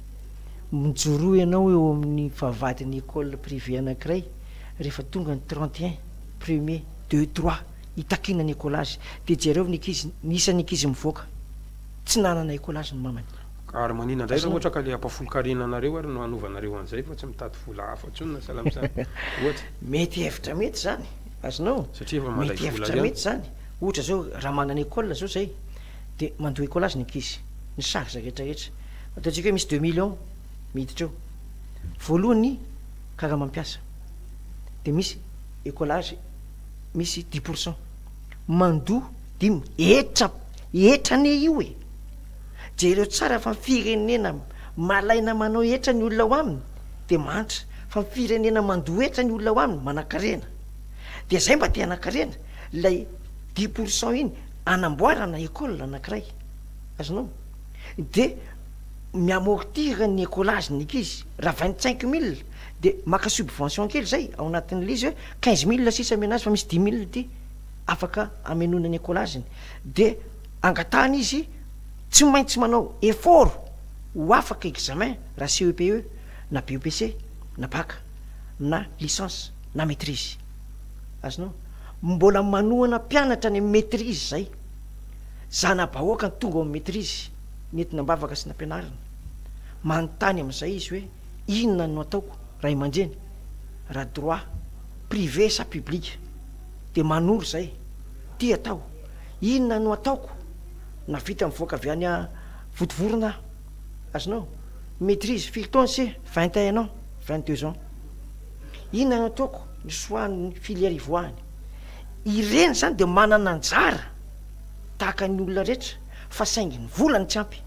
Speaker 2: mijoro ianao eo amin'ny fahavadiny école privé anankiray rehefa tonga ny 31 premier 2 3 hitakina ny écolage dia jereo ny ankizy nisan'ny ankizy mivoaka tsy nanana écolage ny mamany.
Speaker 1: Ary manina indray raha ohatra ka le ampafolo-karena anareo ary no anovanareo an'izay fa tsy mitady vola hafa tsony na sahala amin'izany ohatra
Speaker 2: mety hevitra mety zany azonao
Speaker 1: satria efa malay
Speaker 2: mety
Speaker 1: vola
Speaker 2: hevitra mety zany ohatra zao raha manana école zao zay dia mandoa écolage ny ankizy ny charge rehetrarehetra ataontsika hoe misy 2 millions miditra eo voalohany karaha mampiasa dia misy écolage misy 10% mandoa 5 etrany io e jereo tsara fa firenena malaina manao etra ny olona ao aminy dia mantra fa firenena mandoa etra ny olona ao aminy manan-karena dia zay mba te hanan-karena lay 10% iny anamboarana école anankiray azonao dia miamortira ny écolage ny ankizy raha 25 000 dia maka subvention kely zay ao anatin'le izy hoe 15 000 sisa amenazy fa misy 10 000 ty afaka amenona ny écolageny dia angatahana izy tsy maintsy manao effort ho afaka examen raha CEPE na BEPC na bac na licence na maîtrise azonao mbola manohana mpianatra ny maîtrise zay zana bahoaka ny tonga ao amin'ny maîtrise nentina mbavaka sy nampianarana manontany amin'izay izy hoe inona no ataoko ray aman-dreny raha droit privé sa public dia manoro zay ty atao inona no ataoko na vita mivoaka avy any a votovorona azonao maîtrise firy taona se 21 ans 22 ans inona no ataoko ny soan'ny filière ivoahany ireny zany dia manana anjara tahaka ny olona rehetra fa saingy ny volany tsy ampy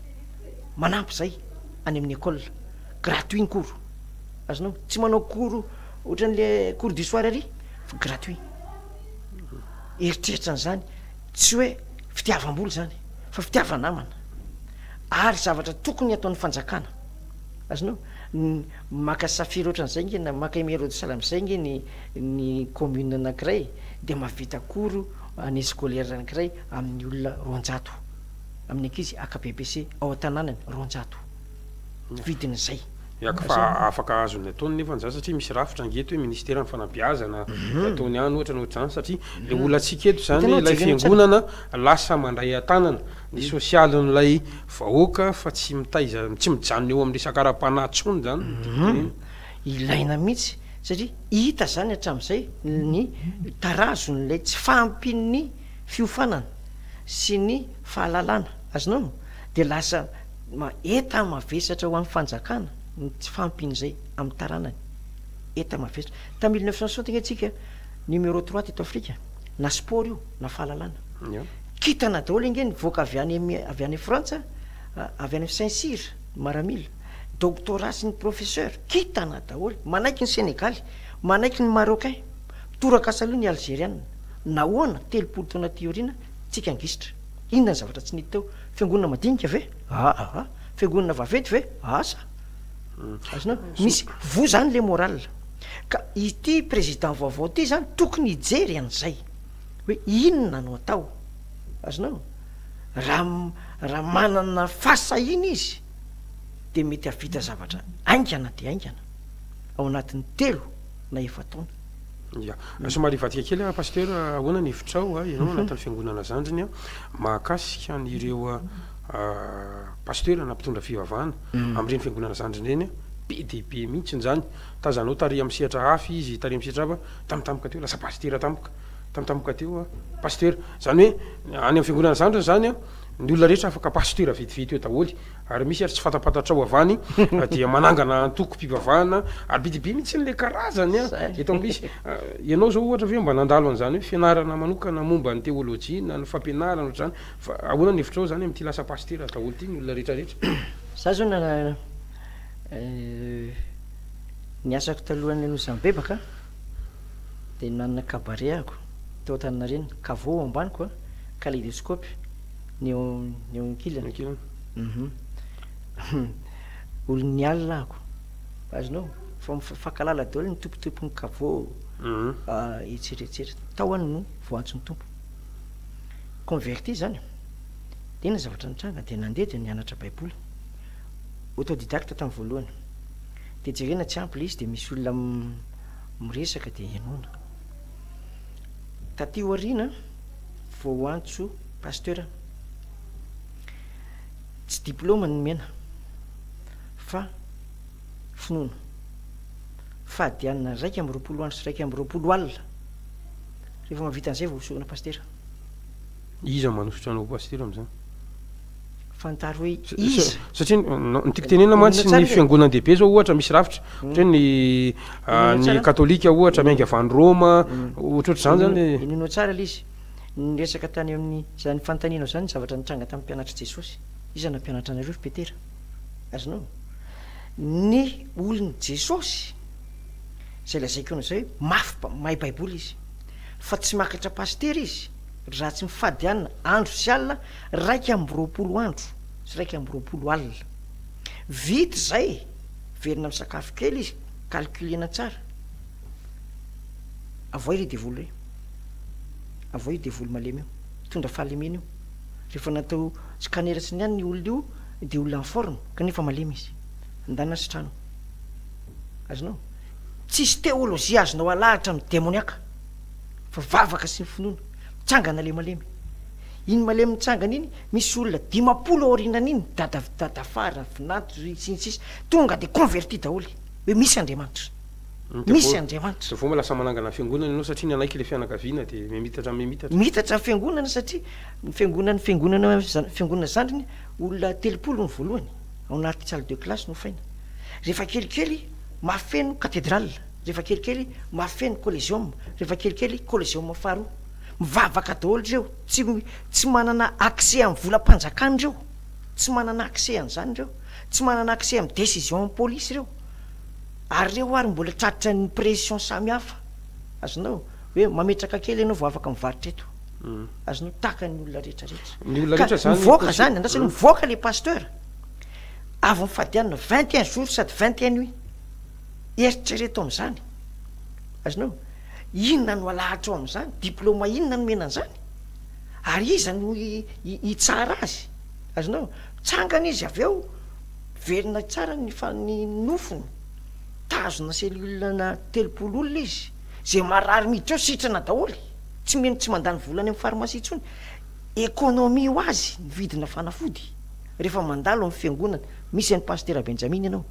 Speaker 2: manampy zay any amin'ny école gratuit ny koro azonao tsy manao koro ohatran'le cours du soir ary fa gratuit eritreritra an'izany tsy hoe fitiavam-boly zany fa fitiavanamana ary zavatra tokony ataon'ny fanjakana azonao maka safiry ohatran'izay nge na maka émeraude salam'izay nge ny commune anankiray dia mavita koro any scolaire anankiray amin'ny olona 200 amin'ny ankizy AKBBC ao an-tanànany 200 vidiny zay
Speaker 1: yak fa afaka azony ataony nefa nzany satria misy rafitra ngeto hoe ministère ny fanabeazana ataony any ohatra nohatr'izany satria le olatsika eto zany ilay fiangonana lasa mandray an-tanana ny sosialin'ilay vahoaka fa tsy mitaiza tsy mijanona eo amin'ny resaka-ara-panahy tsony zany
Speaker 2: ilaina mihitsy satria hita zany hatramin'izay ny tarazon'lay tsy fampin'ny fiofanana sy ny fahalalana azonao dia lasa eta mavesatra ho amin'ny fanjakana tsy fampin'izay amin'ny taranany eta mavesatra ta 1960 nge tsika numéro 3 teto Afrika na sport io na fahalalana kitana daholo nge nivoaka avy any Frantsa avy any Saint-Cyr maramila doctorat sy ny professeur kitana daholo manaiky ny Sénégaly manaiky ny Marocain toraka aloha ny Algérienne nahoana 3 taona théorina tsika angisitra inona ny zavatra tsy nity teo fiangonana madinika ve fiangonana vaventy ve asa azonao misy vo zany le moral ka ity président vaovao ty zany tokony hijery an'izay hoe inona no atao azonao raha manana fasahina izy de mety avita zavatra aingana de aingana ao anatin'ny 3 na 4 taona
Speaker 1: ya somary vatika kely pasteur ahoana ny hevitrao ianao anatin'ny fiangonana zandriny mahakasika n'ireo pasteur na mpitondra fivavahana amin'ireny fiangonana zandriny reny be de be mihitsy zany tazanao tary amin'ny sehatra hafa izy tary amin'ny sehatra hafa tampoka teo lasa pasteur tampoka teo pasteur zany hoe any amin'ny fiangonana zandriny zany ny olona rehetra afaka pasteur vitivity eo daholy ary misy ary tsy fatapatatrao avany dia manangana antoko mpivavahana ary bidibe mihitsy n'le karazany eto misy ianao zao ohatra hoe mba nandalo an'izany hoe fianarana manokana momba ny théologie na ny fampianarana zany fa ahoana ny hevitrao zany amin'ity lasa pasteur daholy ty ny olona rehetrarehetra
Speaker 2: za zao na ny asako talohan'ny Mozambebaka de nanana cabaret ako teo Antananarena kavô ambaniko kaléidoscope neo kilana olony alina ako azonao fa mifakalala daholo ny tompotompony kavô etsetraetsetra tahoany no voantsony tompo converti zany de ina zavatra nitranga de nandeha de nianatra baiboly autodidacte tamin'ny voalohany de jerena tsy ampy le izy de misy olona miresaka de ianona taty aoriana vao antso pasteur tsy diplôma ny mena fa finoana fahadianana 220 andro sy 220 alina rehefa mavita an'izay vao hosorana pasteur
Speaker 1: iza manosotra anao pasteur am'izany
Speaker 2: fantary hoe iza
Speaker 1: satria nytiako tenena mantsy ny fiangonan-dehibe zao ohatra misy rafitra ohatra ny katolika ohatra miainga avany Roma ohatrohatr' zany zany
Speaker 2: inonao tsara le izy niresaka tany amin'ny zany fantaninao zany zavatra nitranga tamin'ny mpianatra Jesosy iza na mpianatra anareo Petera azonao ny olony Jesosy zay lazaiko ana zay mafy mahay baiboly izy fa tsy makatra pasteur izy raha tsy mifady anina andro sy alina 220 andro sy 220 alina vity zay verina misakafo kely izy calculena tsara avoy le devoly re avoy devoly malemy io tondra fahalemena io rehefa natao scanner sy ny any ny olona io de olona en forme kanefa malemy izy andana sitrano azonao tsisy théologie azonao alahatra amin'ny démoniaka fa vavaka sy ny finoana tsangana le malemy iny malemy mitsangana iny misy olona 50 aorinana iny dadafara finato sisy tonga de converti daholy hoe misy Andriamanitra misy Andriamanitra
Speaker 1: vao malasa manangana fiangonana ianao satria nanaiky le fianakaviana de mitatra
Speaker 2: mitatra fiangonana satria fiangonana zandriny olona 3 ny voalohany ao anaty salle de classe no faina rehefa kelikely mafeno cathédrale rehefa kelikely mafeno collégium rehefa kelikely collégium faharoa mivavaka daholo reo tsy manana accès amin'ny volam-panjakana reo tsy manana accès an'izany reo tsy manana accès amin'ny décision police reo ary reo ary mbola tratra ny pression samihafa azonao hoe mametraka kely ianao vao afaka mivaritra eto azonao taka ny olona rehetrarehetra mivoaka zany andrasa aloha mivoaka le pasteur avy mifadianina 21 jours sady 21 nuit eritrereto am'izany azonao inona no alahatra ao am'izany diplôma inona no mena an'izany ary iza no hitsara azy azonao tsangana izy avy eo verina tsara ny nofony tazona selulana 30 olona izy zay marary miditra eo sitrana daholy tsy meno tsy mandany volany amin'ny pharmacie tsony économie ho azy ny vidina fanafody rehefa mandalo amin'ny fiangonana misy any pasteur Benjamina ianao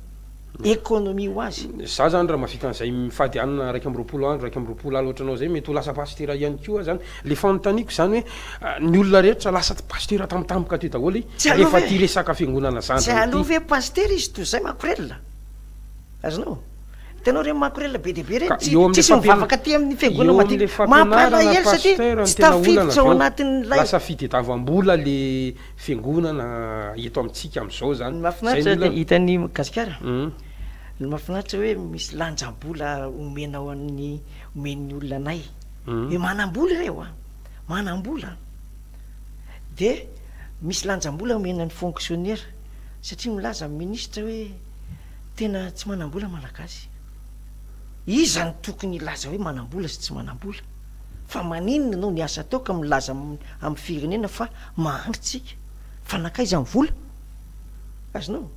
Speaker 2: économie ho azy
Speaker 1: za zany raha mafita an'izay mifady anina 220 andro 220 alina ohatranao zay mety ho lasa pasteur ihany koa zany le fanontaniako zany hoe ny olona rehetra lasa pasteur tampotampoka teo daholy rehefa ty resaka fiangonana zany
Speaker 2: tsy aloha hoe pasteur izy toy zay makorelona azonao tenao re makorela be deabe reny
Speaker 1: tsisy
Speaker 2: mivavaka ty amin'ny fiangonana madinika mampalahelo satria tsy tafiditra ao anatin'lay
Speaker 1: lasa fitadiavam-bola le fiangonana eto amintsika am'izao zany
Speaker 2: mahafinaritra hitany gasikara mahafinaritra hoe misy lanjam-bola omenao amin'ny omen'ny olona anay hoe manam-bola ireo a manam-bola de misy lanjam-bola omenan'ny fonctionnaire satria milaza ministra hoe tena tsy manam-bola malagasy iza ny tokony ilaza hoe manam-bola sy tsy manam-bola fa maninona anao ny asa atao ka milaza amin'ny firenena fa mahantritsika fa nakaiza ny vola azonao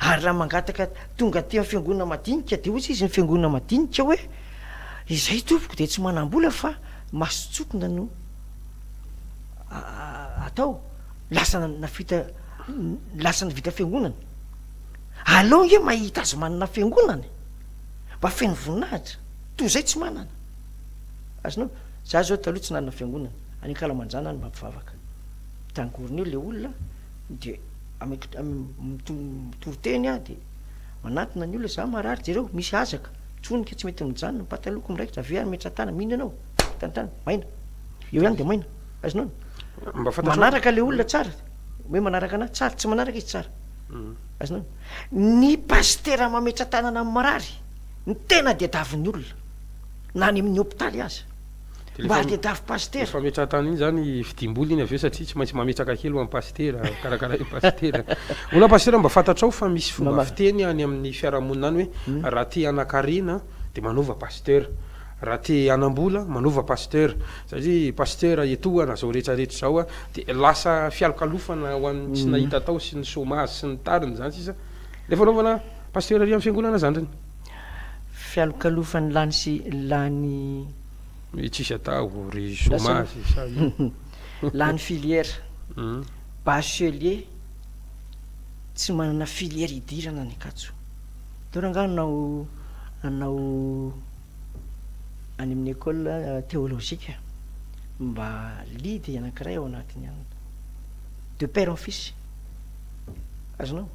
Speaker 2: ary raha mangataka tonga ty amin'ny fiangonana madinika de ohatsy izy ny fiangonana madinika hoe izay tompoko de tsy manam-bola fa masotsokona no atao lasa lasana vita fiangonana aloha nge mahita azy manana fiangonana mba feno voninahitra toy zay tsy manana azonao za zao taloha tsy nanana fiangonana anikalamanjana ny mampivavaka tangoriny eo le olona de mitoroteny a de manatona ny olona za marary jereo misy azaka tronika tsy mety mijanona pataloko miraikitra aveany metratana mihina anao tantana maina eo ihany de maina azonao manaraka le olona tsara hoe manaraka ana tsara tsy manaraka izy tsara azonao ny pastera mametra tanana amin'ny marary ny tena de davin'ny olona na ny amin'ny hôpitaly aza mba de davy pastera
Speaker 1: fametratana iny zany fidimboly iny aveo satria tsy maintsy mametraka kely amin'ny pastera karakara pastera ona pastera mba fantatrao fa misy fomba fiteny any amin'ny fiarahamonina any hoe raha te anakarena de manova pasteur raha te anam-bola manova pasteur satria pasteur etoana zao rehetrarehetra zao a de lasa fialokalofana ho an'ny tsy nahita tao sy ny chômage sy ny tariny zany sisa le fanaovana pasteur ary amin'ny fiangonana zandrany
Speaker 2: fialokalofany lany sy lany
Speaker 1: tsisy atao ry chômage
Speaker 2: lany filière bachelier tsy manana filière idirana ny akatso torangano anao any amin'ny école théologique mba lidy anankiray ao anatiny any de père en fils azonao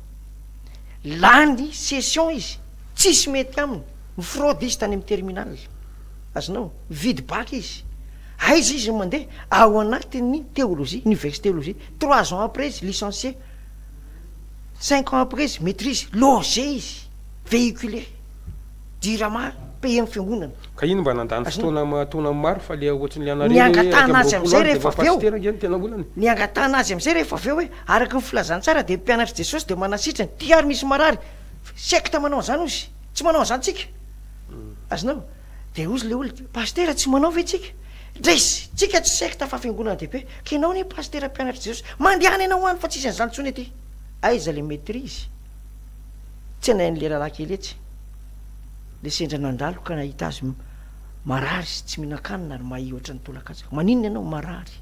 Speaker 2: lany session izy tsisy mety aminy mifraudiste any amin'ny terminal azonao vide bac izy aiza izy mandeha ao anatiny théologie université théologie 3 ans après izy licencié 5 ans après izy maîtrise logé izy véhiculé dirama paye amin'ny fiangonana
Speaker 1: ka ino mba nandany fotoana maro fa le ohatriny le
Speaker 2: ny angatahana azy am'izay rehefa aveo
Speaker 1: tena volany
Speaker 2: ny angatahana azy am'izay rehefa aveo hoe araky ny filazany tsara de mpianatry jesosy de manasitrany ty ary misy marary sekta manao zany ozy tsy manao zany tsika azonao de ozy le olona pastera tsy manao ve tsika resy tsika tsy sekta fa fiangonana dehibe ka enao ny pastera mpianatry jesosy mandehana enao any fa tsisy an'izany tsony aty aiza le maîtrise tsy anain'le rahalahy kely etsy le sendra nandalo ka nahita azy marary sy tsy mihinan-kanina ary mahi ohatran'ny tolakatsaka maninona ianao marary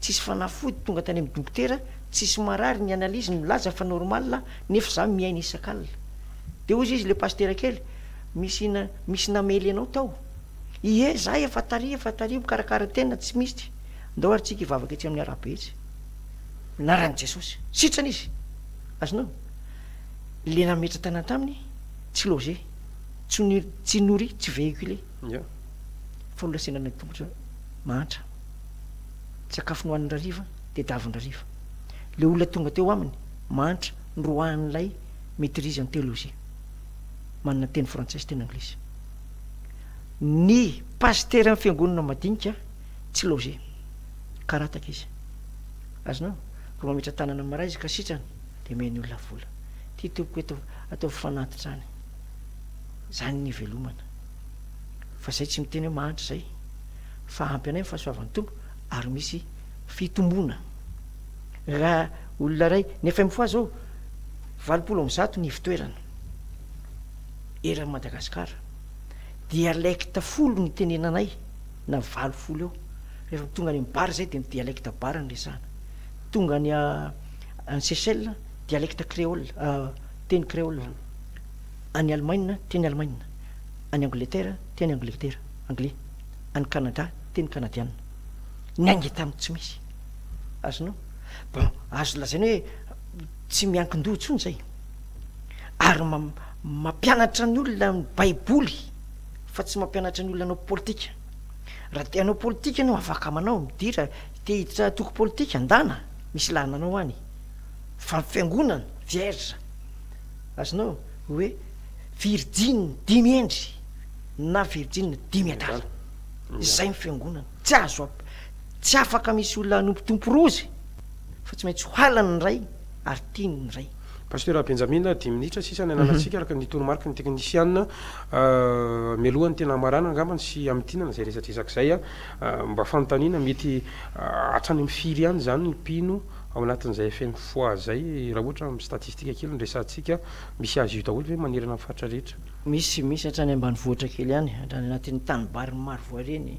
Speaker 2: tsisy fanafody tonga tany amin'ny dokotera tsisy marary ny analyse milaza fa normal nefa za miaina isan-kalina de ozy izy le pastera kely misy namely anao tao ie za efa tari mikarakara tena tsy misy ndao ary tsika ivavaka etsy amin'ny arabe etsy naran'i jesosy sitrany izy azonao le nametra tana taminy tsy logé tsy nourri tsy véhiculé fa olasenana tongotra mahantra sakafo nohanindrariva de davindrariva le olona tonga teo aminy mahantra nroahan'lay maîtrise en théologie manana teny français sy teny anglisy ny pasteur amin'ny fiangonana madinika tsy logé karataka izy azonao ko mametra tanana maray izy ka sitrany de meny olona vola ty tompoko eto atao fanatitrany zany ny velomana fa zay tsy miteny hoe mahantra zay fa ampy anay fahasoavan'ny tompo ary misy fitombona raha olona ray ny FMFOI zao 20% ny fitoerana eran'ny Madagasikara dialecte folo ny tenenanay na 20 eo rehefa tonga any ambara zay de ny dialecte bara ny resahana tonga any any Seychelles dialecte créole teny créole any Allemagne teny Allemagne any Angleterre teny Angleterre anglais any Canada teny canadiana ny angy taminy tsy misy azonao bon azo lazainy hoe tsy miankin-doha tsony zay ary mampianatra ny olona ny baiboly fa tsy mampianatra ny olona anao politika. Raha te anao politika anao afaka manao midira te hiditra toko politika andana misy lananao any fa fiangonana vierge azonao hoe virgine dimy endry na virgine dimy adala zay ny fiangonana tsy azo tsy afaka misy olona nompotompo rozy fa tsy maintsy hoalany ny ray ary tiany ny ray.
Speaker 1: Pasteur Benjamina 10 minitra sisa ny ananatsika araka ny toromarika ny teknisiana mialohany tena marana angambany sy amitinana zay resatresak'izay mba fanontaniana mety hatrany amin'ny firy ihany zany ny mpino ao anatin'izay FMFOI zay raha ohatra amin'ny statistika kely ny resantsika misy azy io daholo hoe manerana amin'ny faritra rehetra.
Speaker 2: Misy hatrany ambanivohitra kely ihany hatrany anatin'ny tanimbary maro voareny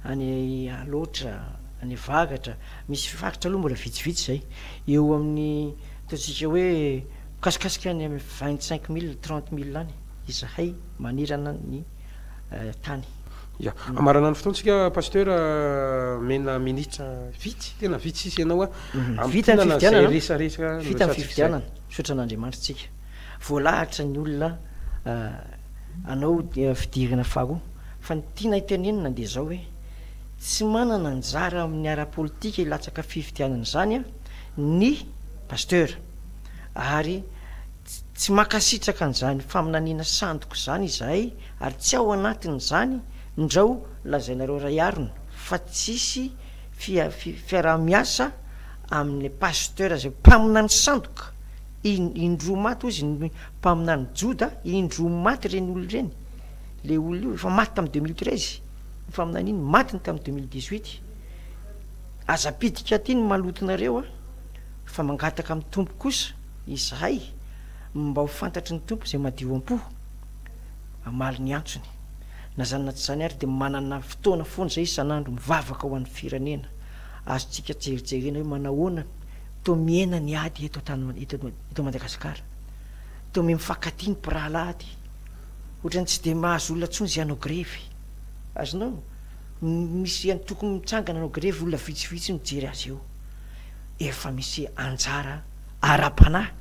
Speaker 2: any aloatra any vagatra misy faritra aloha mbola vitsivitsy zay eo amin'ny ataontsika hoe kasikasika any amin'ny 25 000 30 000 any izahay manirana ny tany.
Speaker 1: Ya amarana ny fotoantsika pasteur mena minitra vitsy tena vitsy sisy ianao
Speaker 2: vita ny fividianana
Speaker 1: resaresaka
Speaker 2: vita ny fividianana sotra an'Andriamanitra tsika voalahatra ny olona anao fidirana fago fa ny tiana itenenina dia zao hoe tsy manana anjara amin'ny ara-politika ilatsaka fividianana zany ny pasteur ary tsy makasitraka an'izany faminaniana sandoko zany izahay ary tsy ao anatiny zany ndrao lazainareo ray arona fa tsisy fiarah-miasa amin'ny pasteur zay mpaminany sandoka indroa maty ozy ny mpaminany joda indroa maty reny olo reny le olo io efa maty tamin'ny 2013 faminany iny matiny tamin'ny 2018 aza-pidika ty ny malotonareo fa mangataka amin'ny tompo kosa izahay mba ho fantatry ny tompo zay madio am-po amaly ny antsony na zany na tsy zany ary dia manana fotoana foana zay isan'andro mivavaka ho an'ny firenena azotsika jerijerena hoe manahoana to miena ny ady eto Madagasikara to mifankatia ny mpirahalaady ohatrany tsy dia mahazo olona tsony zay anao grevy azonao misy tokony mitsangana anao grevy olona vitsivitsy mijery azy eo efa misy anjara ara-panahy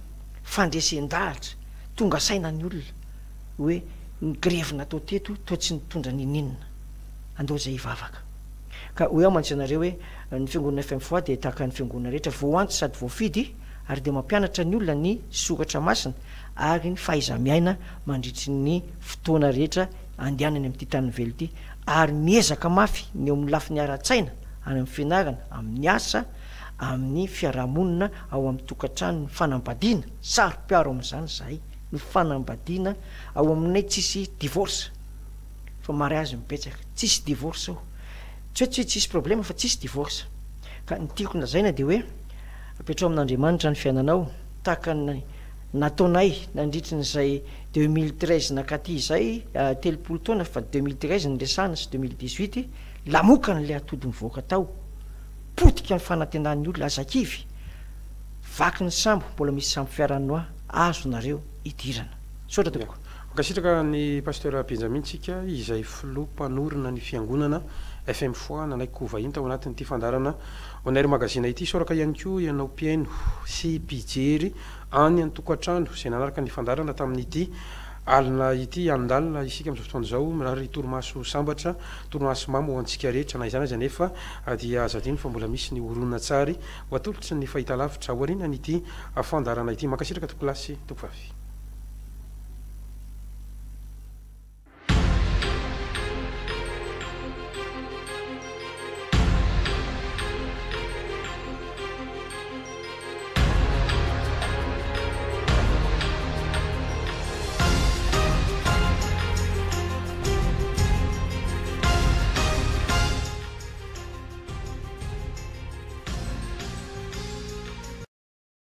Speaker 2: fandresen-dahatra tonga saina ny olona hoe ny grevy natao teto to tsy nitondra nininina andao zay hivavaka ka hoe aho mantsy anareo hoe ny fiangonana FMFOI dia tahaka ny fiangonana rehetra voanto sady voafidy ary dia mampianatra ny olona ny sokatra masina ary ny fahaiza-miaina mandritry ny fotoana rehetra andehanany amin'ity tany velo ity ary miezaka mafy ny eo amin'ny lafiny ara-tsaina any amin'ny fianarana amin'ny asa amin'ny fiarahamonina ao amin'ny tokantrano ny fanambadiana saro-piaro amin'izany zahay ny fanambadiana ao aminay tsisy divorce fa mariage mibetsaka tsisy divorce ao tsy hoe tsisy problème fa tsisy divorce ka ny tiako lazaina dia hoe apetrao amin'Andriamanitra ny fiainanao tahaka ny nataonay nandritry n'izay 2013 nakaty zay telopolo taona fa 2013 ny resahana sy 2018 lamokany le atody mivoaka tao potika ny fanantenan'ny olona azakivy vaky ny sambo mbola misy sambo fiaranoa azo nareo idirana sotra tompoko
Speaker 1: makasitraka ny pasteur Benjamin tsika izay filoha mpanorina ny fiangonana FMFOI nanaiky vahiny tao anatin'ity fandarana AIR magazine ity soraka ihany koa ianao mpiaino sy mpijery any an-tokantrano zay nanaraka ny fandarana tamin'ity alina ity andalina isika amin'izao fotoana zao mirary torimaso sambatra torimaso mamo ho antsika rehetra na izany azy nefa dia azadiny fa mbola misy ny horonan-tsary ho atolotry ny fahitalavitra aoriana n'ity fandarana ity makasitraka tokolasy tokovavy